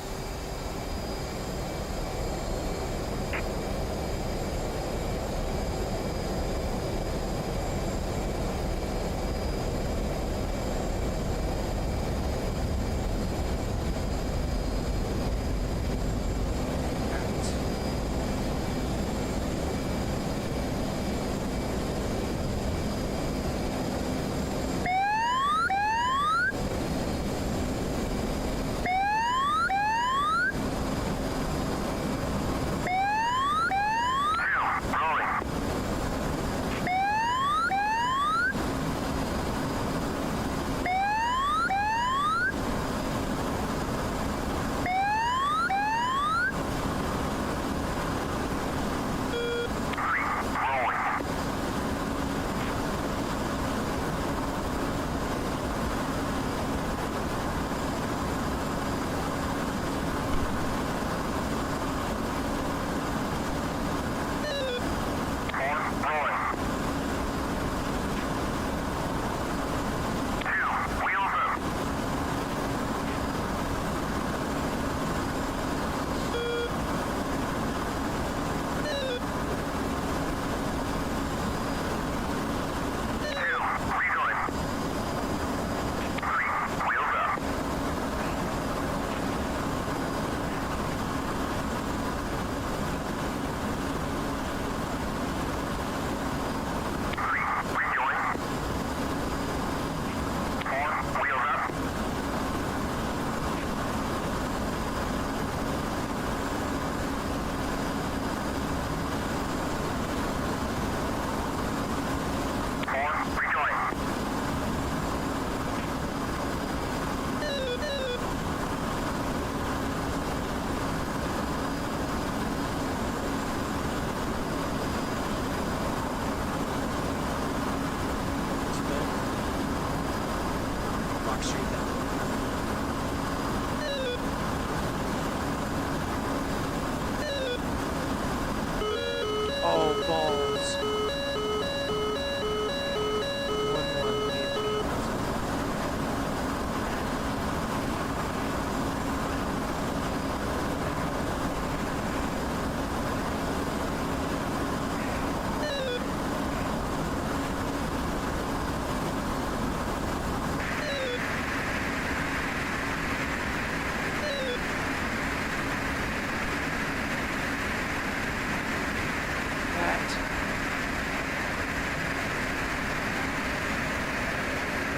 [SPEAKER 1] Oh, balls.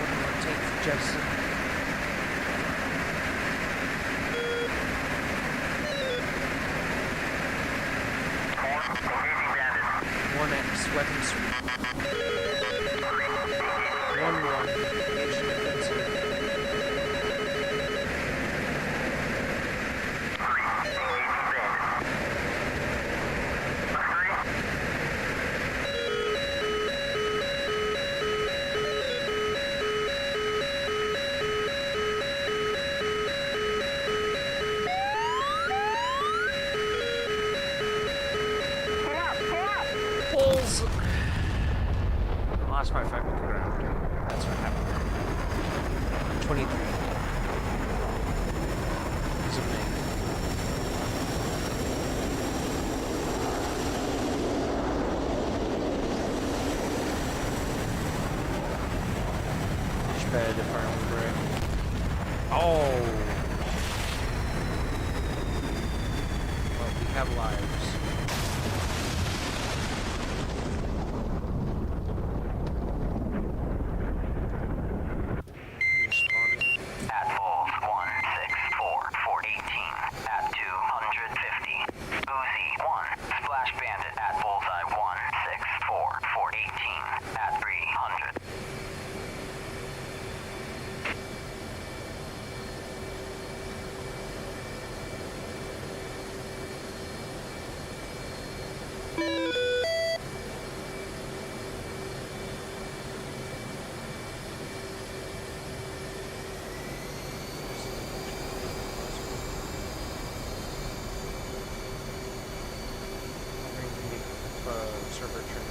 [SPEAKER 1] 1-1, Jefferson. One X weapon suite. 1-1. Engaging defensive. lost my fucking ground. That's what happened. 23. Zooming. Bed if I remember right. Oh! Well, we have lives. Responding.
[SPEAKER 4] At Bulls 164 418 at 250. Uzi 1. Splash Bandit at Bullseye 164 418 at 300.
[SPEAKER 1] Server training.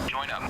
[SPEAKER 4] Join up.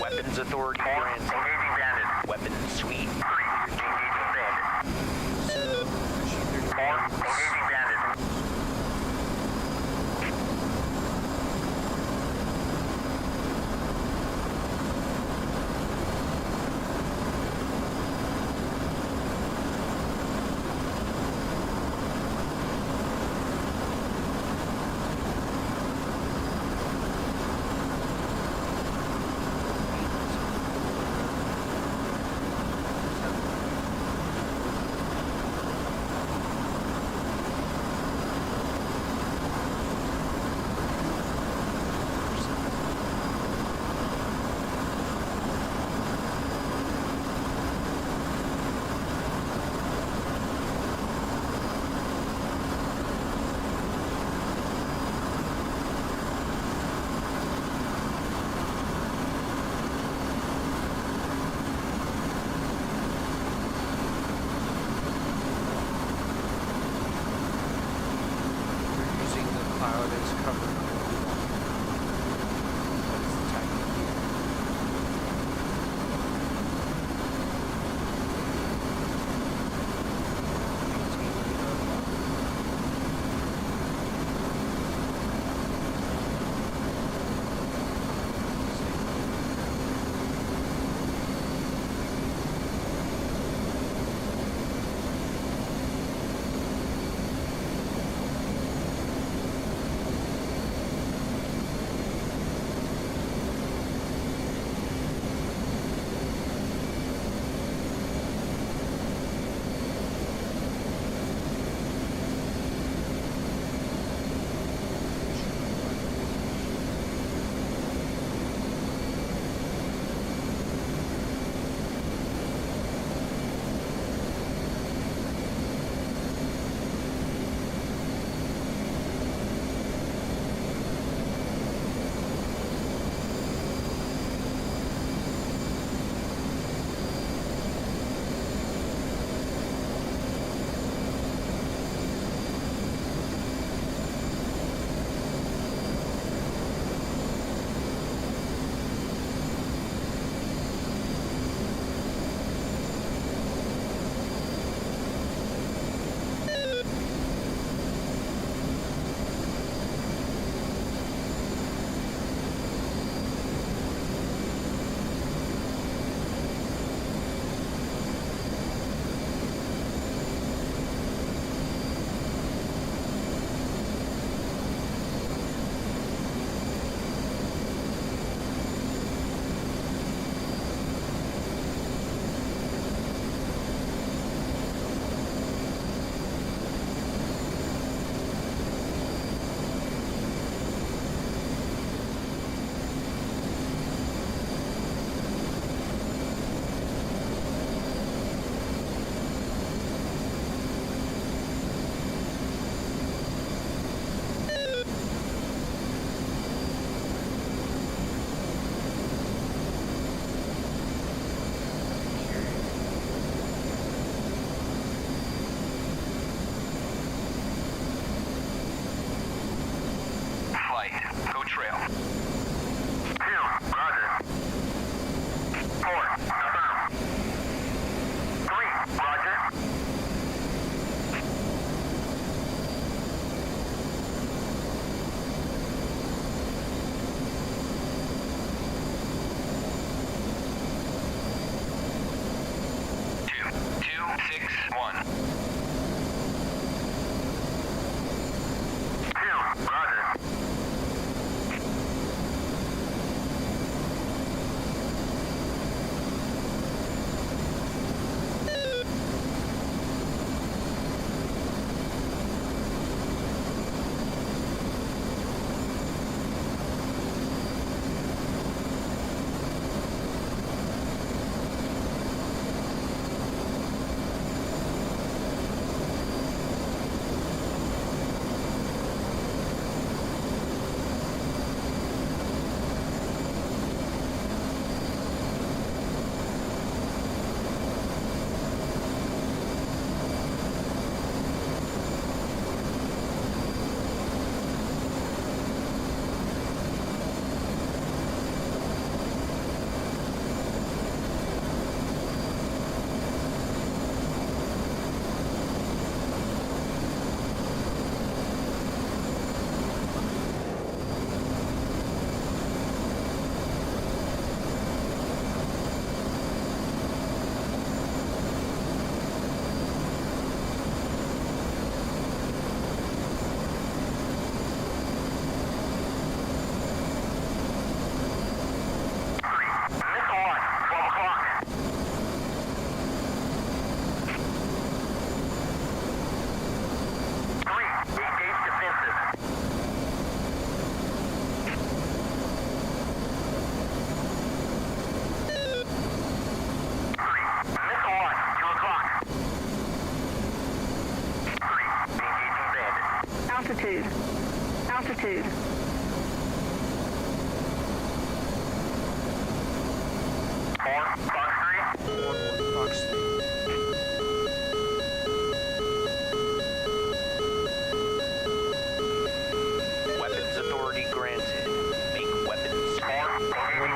[SPEAKER 4] Weapons Authority grants
[SPEAKER 2] Engaging bandit.
[SPEAKER 4] weapons suite.
[SPEAKER 2] 3. Engaging bandit.
[SPEAKER 1] So, machine
[SPEAKER 2] 4.
[SPEAKER 1] 39.
[SPEAKER 2] Engaging bandit.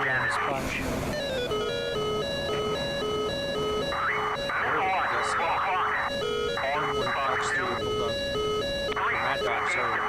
[SPEAKER 1] Williams Bunch. Mad Dog, sorry.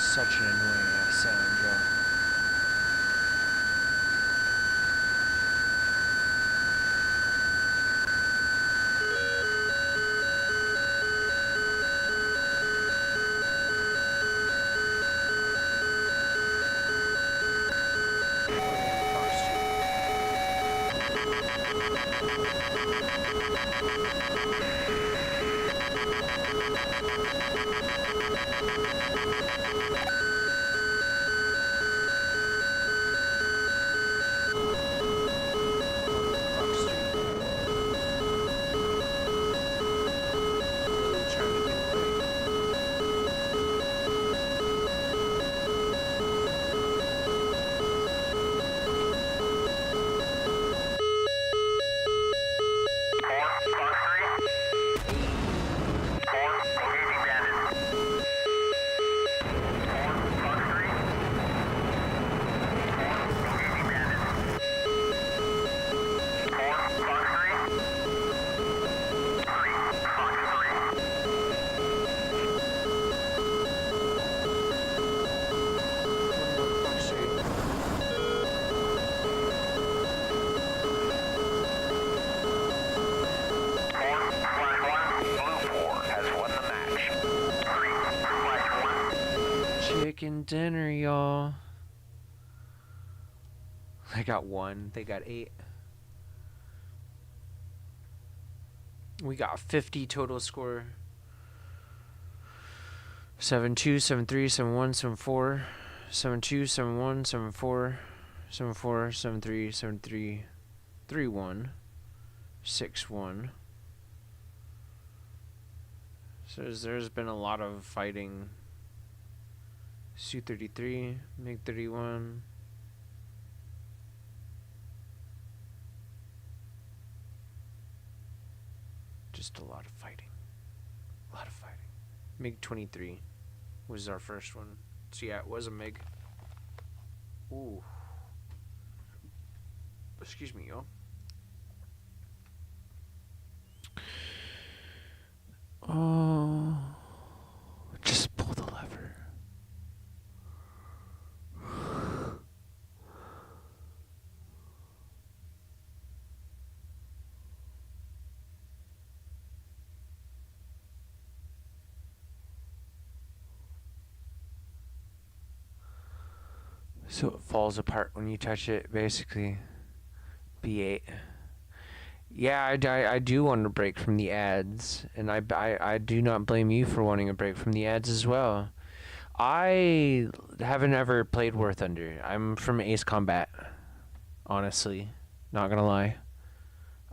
[SPEAKER 1] Such an annoying ass sound, Joe. Chicken dinner, y'all. I got 1. They got 8. We got 50 total score. 7-2, 7-3, 7-1, 7-4, 7-2, 7-1, 7-4, 7-4, 7-3, 7-3, 3-1, 6-1. So there's been a lot of fighting. Su-33, MiG-31. Just a lot of fighting. A lot of fighting. MiG-23 was our first one. So yeah, it was a MiG. Ooh. Excuse me, y'all. Oh. Just pull the lever. So it falls apart when you touch it, basically. B8. Yeah, I do want a break from the ads, and I do not blame you for wanting a break from the ads as well. I haven't ever played War Thunder. I'm from Ace Combat, honestly. Not gonna lie.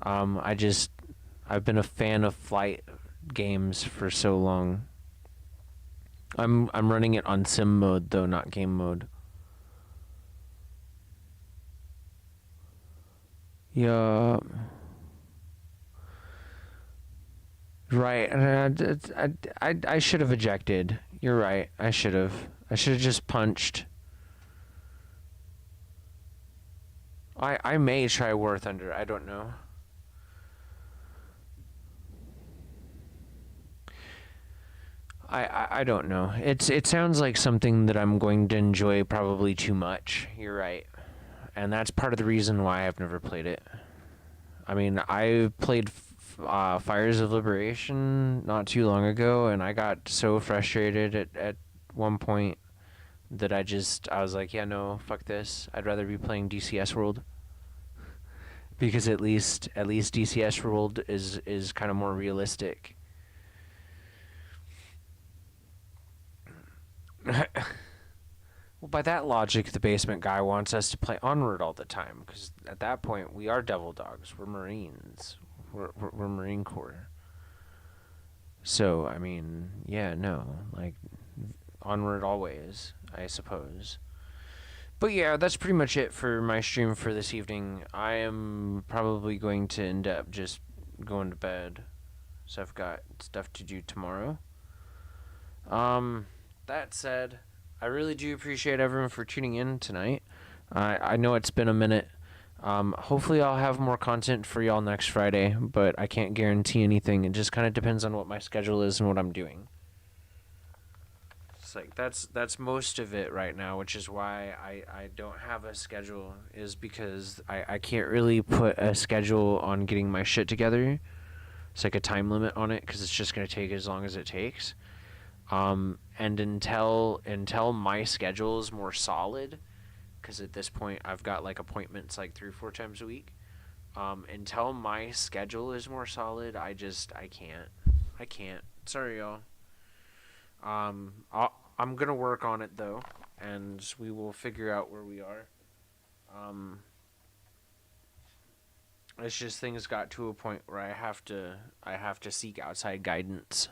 [SPEAKER 1] I've been a fan of flight games for so long. I'm running it on sim mode though, not game mode. Yeah. Right. I should have ejected. You're right. I should have. I should have just punched. I may try War Thunder. I don't know. I don't know. It sounds like something that I'm going to enjoy probably too much. You're right. And that's part of the reason why I've never played it. I mean, I played Fires of Liberation not too long ago, and I got so frustrated at one point that I was like, yeah, no, fuck this. I'd rather be playing DCS World, because at least DCS World is kind of more realistic. Well, by that logic, the basement guy wants us to play Onward all the time, because at that point we are Devil Dogs. We're Marines. We're Marine Corps. So I mean, yeah, no, like Onward always, I suppose. But yeah, that's pretty much it for my stream for this evening. I am probably going to end up just going to bed, so I've got stuff to do tomorrow. That said, I really do appreciate everyone for tuning in tonight. I know it's been a minute. Hopefully I'll have more content for y'all next Friday, but I can't guarantee anything. It just kind of depends on what my schedule is and what I'm doing. It's like that's most of it right now, which is why I don't have a schedule, is because I can't really put a schedule on getting my shit together. It's like a time limit on it, because it's just going to take as long as it takes. And until my schedule is more solid, because at this point I've got like appointments like 3 or 4 times a week. Until my schedule is more solid, I can't. Sorry, y'all. I'm gonna work on it though, and we will figure out where we are. It's just things got to a point where I have to seek outside guidance.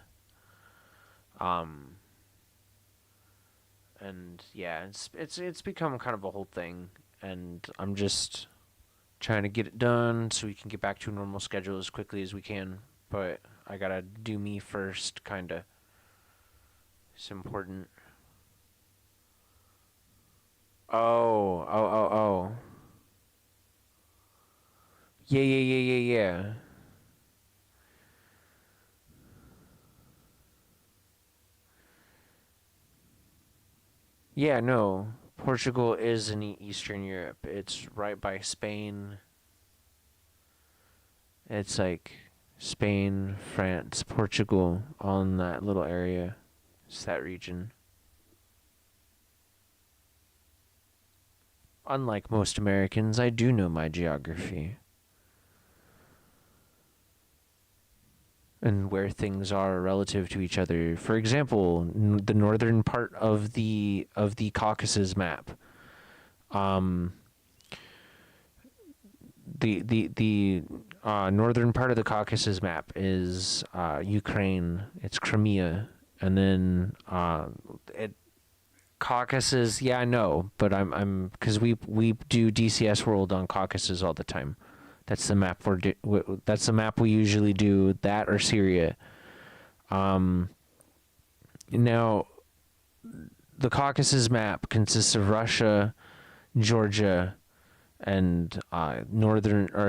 [SPEAKER 1] And yeah, it's become kind of a whole thing, and I'm just trying to get it done so we can get back to a normal schedule as quickly as we can. But I gotta do me first, kinda. It's important. Oh. Yeah. Yeah, no. Portugal is in Eastern Europe. It's right by Spain. It's like Spain, France, Portugal, all in that little area. It's that region. Unlike most Americans, I do know my geography. And where things are relative to each other. For example, the northern part of the Caucasus map. The northern part of the Caucasus map is Ukraine. It's Crimea, and then Caucasus. Yeah, I know, but I'm because we do DCS World on Caucasus all the time. That's the map that's the map we usually do, that or Syria. Now, the Caucasus map consists of Russia, Georgia, and northern or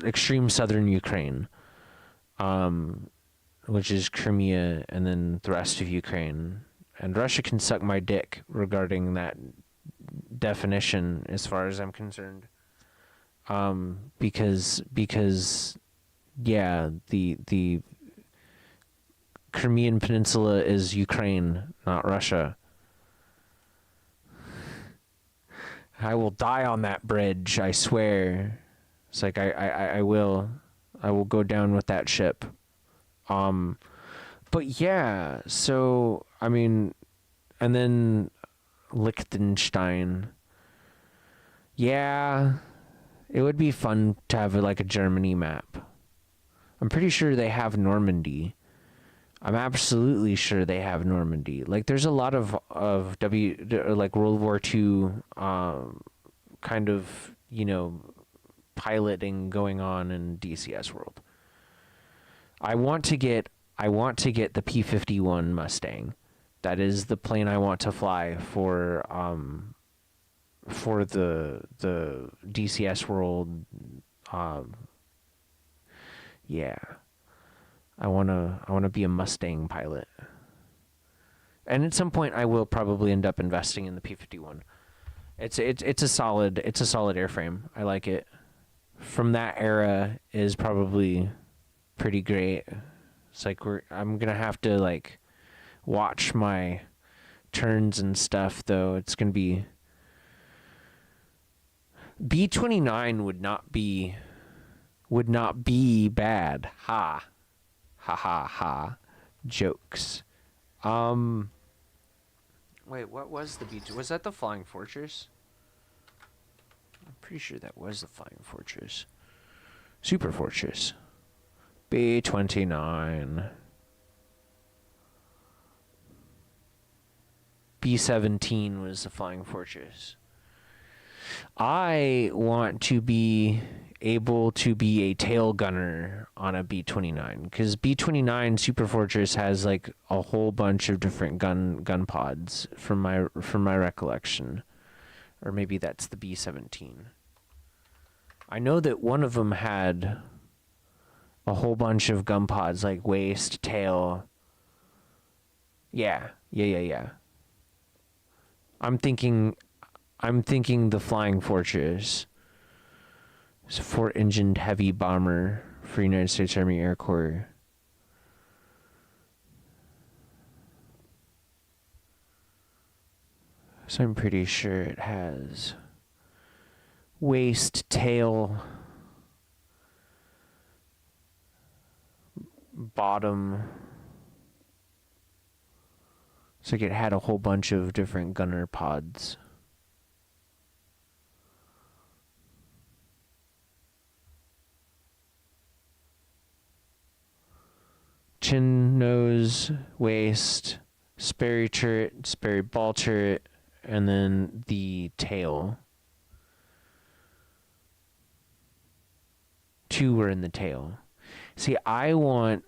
[SPEAKER 1] extreme southern Ukraine, which is Crimea, and then the rest of Ukraine. And Russia can suck my dick regarding that definition, as far as I'm concerned. Because yeah, the Crimean Peninsula is Ukraine, not Russia. I will die on that bridge, I swear. It's like I will go down with that ship. But yeah, so I mean, and then Liechtenstein. Yeah, it would be fun to have like a Germany map. I'm pretty sure they have Normandy. I'm absolutely sure they have Normandy. Like, there's a lot of like World War II kind of, piloting going on in DCS world. I want to get the P-51 Mustang. That is the plane I want to fly for the DCS world. Yeah. I wanna be a Mustang pilot. And at some point I will probably end up investing in the P-51. It's a solid airframe. I like it. From that era is probably pretty great. It's like I'm gonna have to like watch my turns and stuff though. It's gonna be B-29 would not be bad. Ha ha ha. Jokes. Wait, what was the B2? Was that the Flying Fortress? I'm pretty sure that was the Flying Fortress. Super Fortress. B-29. B-17 was the Flying Fortress. I want to be able to be a tail gunner on a B-29 because B-29 Super Fortress has like a whole bunch of different gun pods from my recollection, or maybe that's the B-17. I know that one of them had a whole bunch of gun pods like waist, tail. Yeah. I'm thinking the Flying Fortress. It's a 4-engined heavy bomber for United States Army Air Corps. So I'm pretty sure it has waist, tail, bottom. It's like it had a whole bunch of different gunner pods. Chin, nose, waist, Sperry turret, Sperry ball turret, and then the tail. 2 were in the tail. See, I want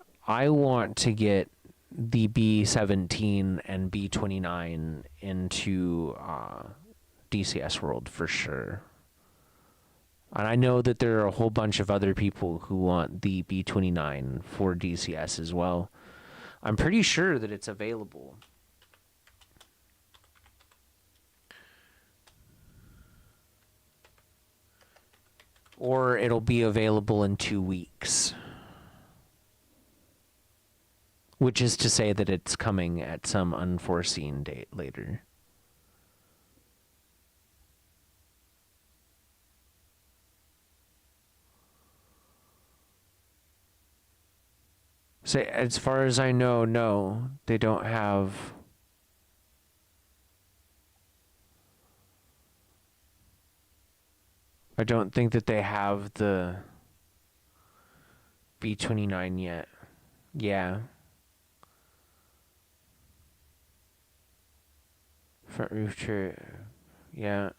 [SPEAKER 1] to get the B-17 and B-29 into DCS world for sure. And I know that there are a whole bunch of other people who want the B-29 for DCS as well. I'm pretty sure that it's available. Or it'll be available in 2 weeks. Which is to say that it's coming at some unforeseen date later. So as far as I know, no, they don't have. I don't think that they have the B-29 yet. Yeah. Front roof turret. Yeah.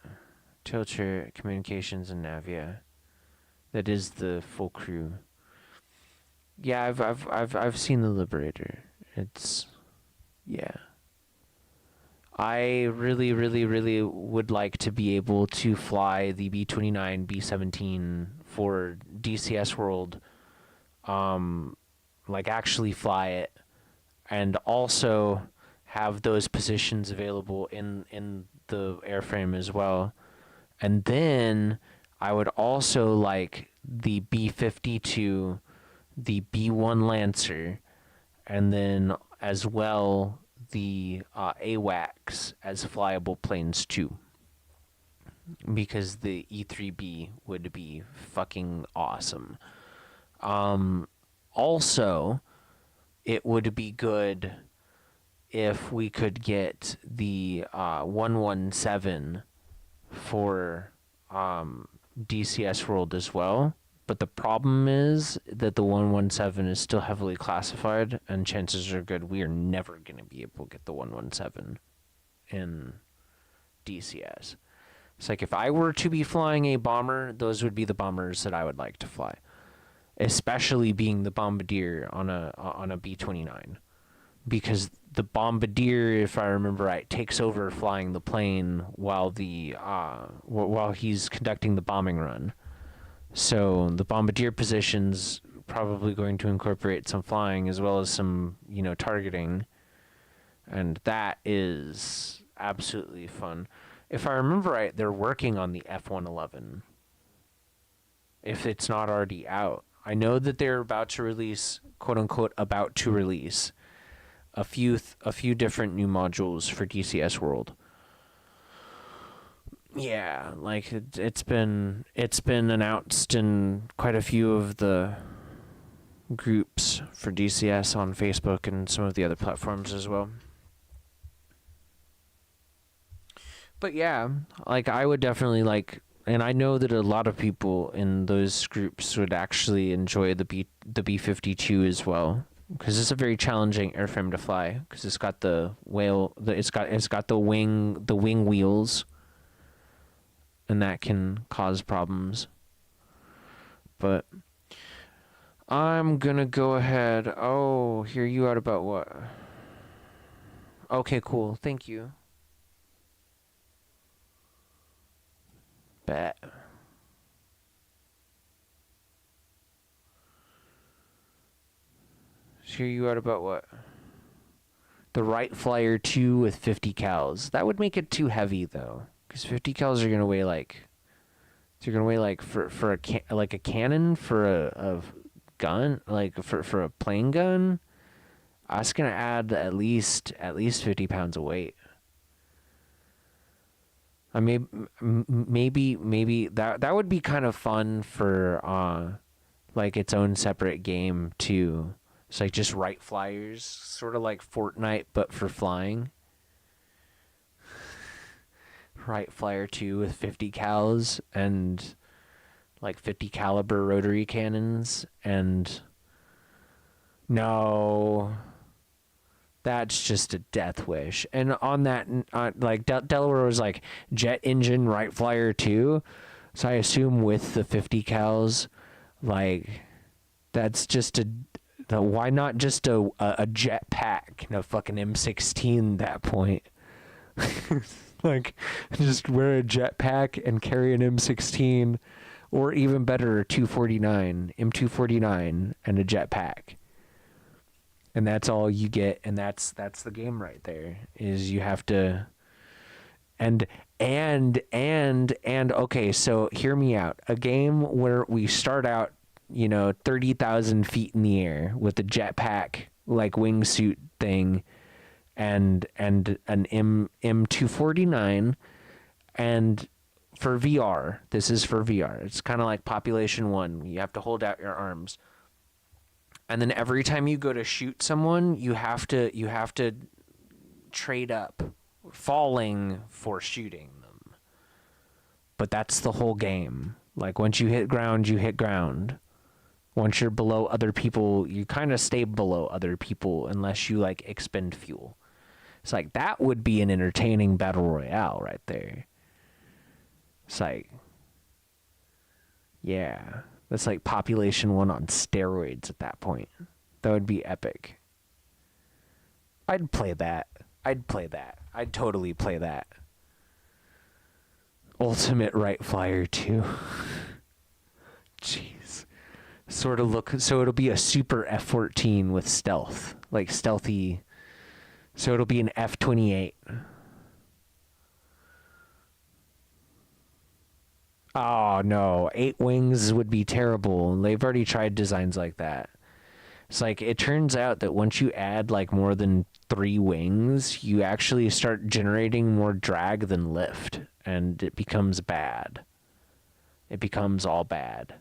[SPEAKER 1] Tail turret, communications, and nav. Yeah. That is the full crew. Yeah, I've seen the Liberator. It's, yeah. I really would like to be able to fly the B-29, B-17 for DCS World. Like actually fly it, and also have those positions available in the airframe as well. And then I would also like the B-52, the B-1 Lancer, and then as well the AWACS as flyable planes too. because the E3B would be fucking awesome. Also, it would be good if we could get the 117 for DCS World as well. But the problem is that the 117 is still heavily classified, and chances are good we are never going to be able to get the 117 in DCS. It's like if I were to be flying a bomber, those would be the bombers that I would like to fly, especially being the Bombardier on a B-29, because the Bombardier, if I remember right, takes over flying the plane while while he's conducting the bombing run. So the Bombardier position's probably going to incorporate some flying as well as some, targeting. And that is absolutely fun. If I remember right, they're working on the F-111. If it's not already out. I know that they're about to release, quote unquote, about to release a few different new modules for DCS World. Yeah, like it's been announced in quite a few of the groups for DCS on Facebook and some of the other platforms as well. But yeah, like I would definitely like, and I know that a lot of people in those groups would actually enjoy the B-52 as well, because it's a very challenging airframe to fly, because it's got it's got the wing wheels, and that can cause problems. But I'm gonna go ahead. Oh, hear you out about what? Okay, cool. Thank you. Bet. Hear you out about what? The Wright Flyer 2 with 50 cals. That would make it too heavy though, because 50 cals are gonna weigh like. They're gonna weigh like for a cannon for a gun, like for a plane gun. That's gonna add at least 50 pounds of weight. I mean, maybe that would be kind of fun for like its own separate game too. It's like just Wright Flyers, sort of like Fortnite but for flying. Wright Flyer 2 with 50 cals and like 50 caliber rotary cannons, and no, that's just a death wish. And on that, like Delaware was like jet engine Wright Flyer 2, so I assume with the 50 cals, like that's just why not just a jet pack, fucking M16 at that point. Like just wear a jet pack and carry an M16, or even better, a M249 and a jet pack. And that's all you get, and that's the game right there. Is you have to and okay, so hear me out. A game where we start out, 30,000 feet in the air with a jetpack like wingsuit thing, and an M249, and for VR, this is for VR. It's kind of like Population 1. You have to hold out your arms. And then every time you go to shoot someone, you have to trade up, falling for shooting them. But that's the whole game. Like once you hit ground, you hit ground. Once you're below other people, you kind of stay below other people unless you like expend fuel. It's like that would be an entertaining battle royale right there. It's like, yeah. That's like Population 1 on steroids at that point. That would be epic. I'd play that. I'd totally play that. Ultimate Wright Flyer 2. Jeez. So it'll be a super F-14 with stealth. Like stealthy. So it'll be an F-28. Oh no, 8 wings would be terrible. They've already tried designs like that. It's like, it turns out that once you add like more than 3 wings, you actually start generating more drag than lift, and it becomes bad. It becomes all bad.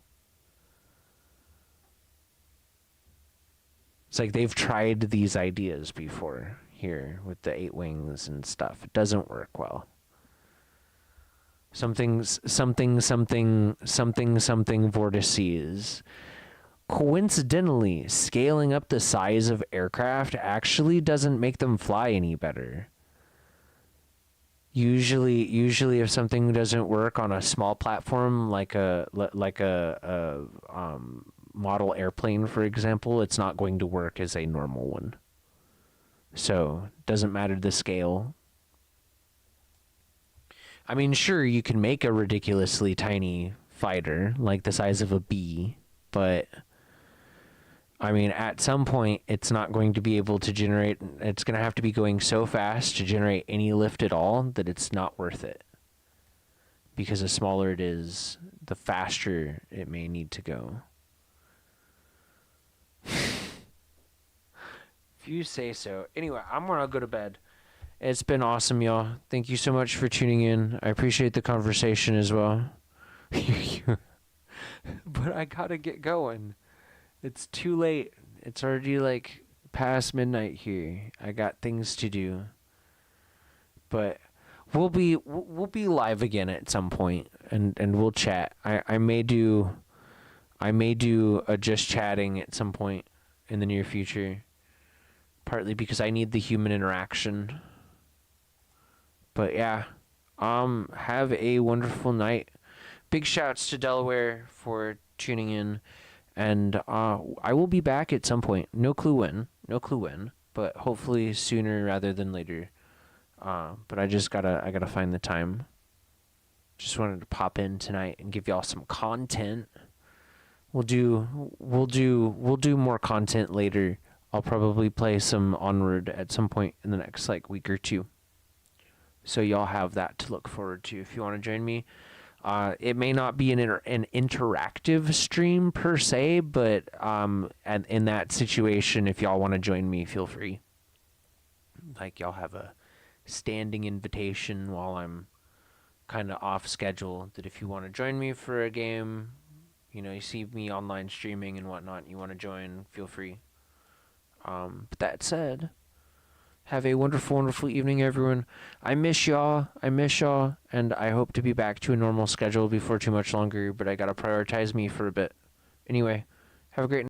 [SPEAKER 1] It's like they've tried these ideas before here with the 8 wings and stuff. It doesn't work well. Something vortices. Coincidentally, scaling up the size of aircraft actually doesn't make them fly any better. Usually if something doesn't work on a small platform like a model airplane, for example, it's not going to work as a normal one. So, doesn't matter the scale. I mean, sure, you can make a ridiculously tiny fighter, like the size of a bee, but I mean, at some point, it's not going to be able to generate, it's going to have to be going so fast to generate any lift at all that it's not worth it. Because the smaller it is, the faster it may need to go. If you say so. Anyway, I'm going to go to bed. It's been awesome, y'all. Thank you so much for tuning in. I appreciate the conversation as well. But I got to get going. It's too late. It's already like past midnight here. I got things to do. But we'll be live again at some point, and we'll chat. I may do a just chatting at some point in the near future. Partly because I need the human interaction. But yeah, have a wonderful night. Big shouts to Delaware for tuning in, and I will be back at some point. No clue when, but hopefully sooner rather than later. But I gotta find the time. Just wanted to pop in tonight and give y'all some content. We'll do more content later. I'll probably play some Onward at some point in the next like week or two. So y'all have that to look forward to if you want to join me. It may not be an interactive stream per se, but and in that situation, if y'all want to join me, feel free. Like, y'all have a standing invitation while I'm kind of off schedule, that if you want to join me for a game, you know, you see me online streaming and whatnot, you want to join, feel free. But that said, have a wonderful, wonderful evening, everyone. I miss y'all, and I hope to be back to a normal schedule before too much longer, but I gotta prioritize me for a bit. Anyway, have a great night.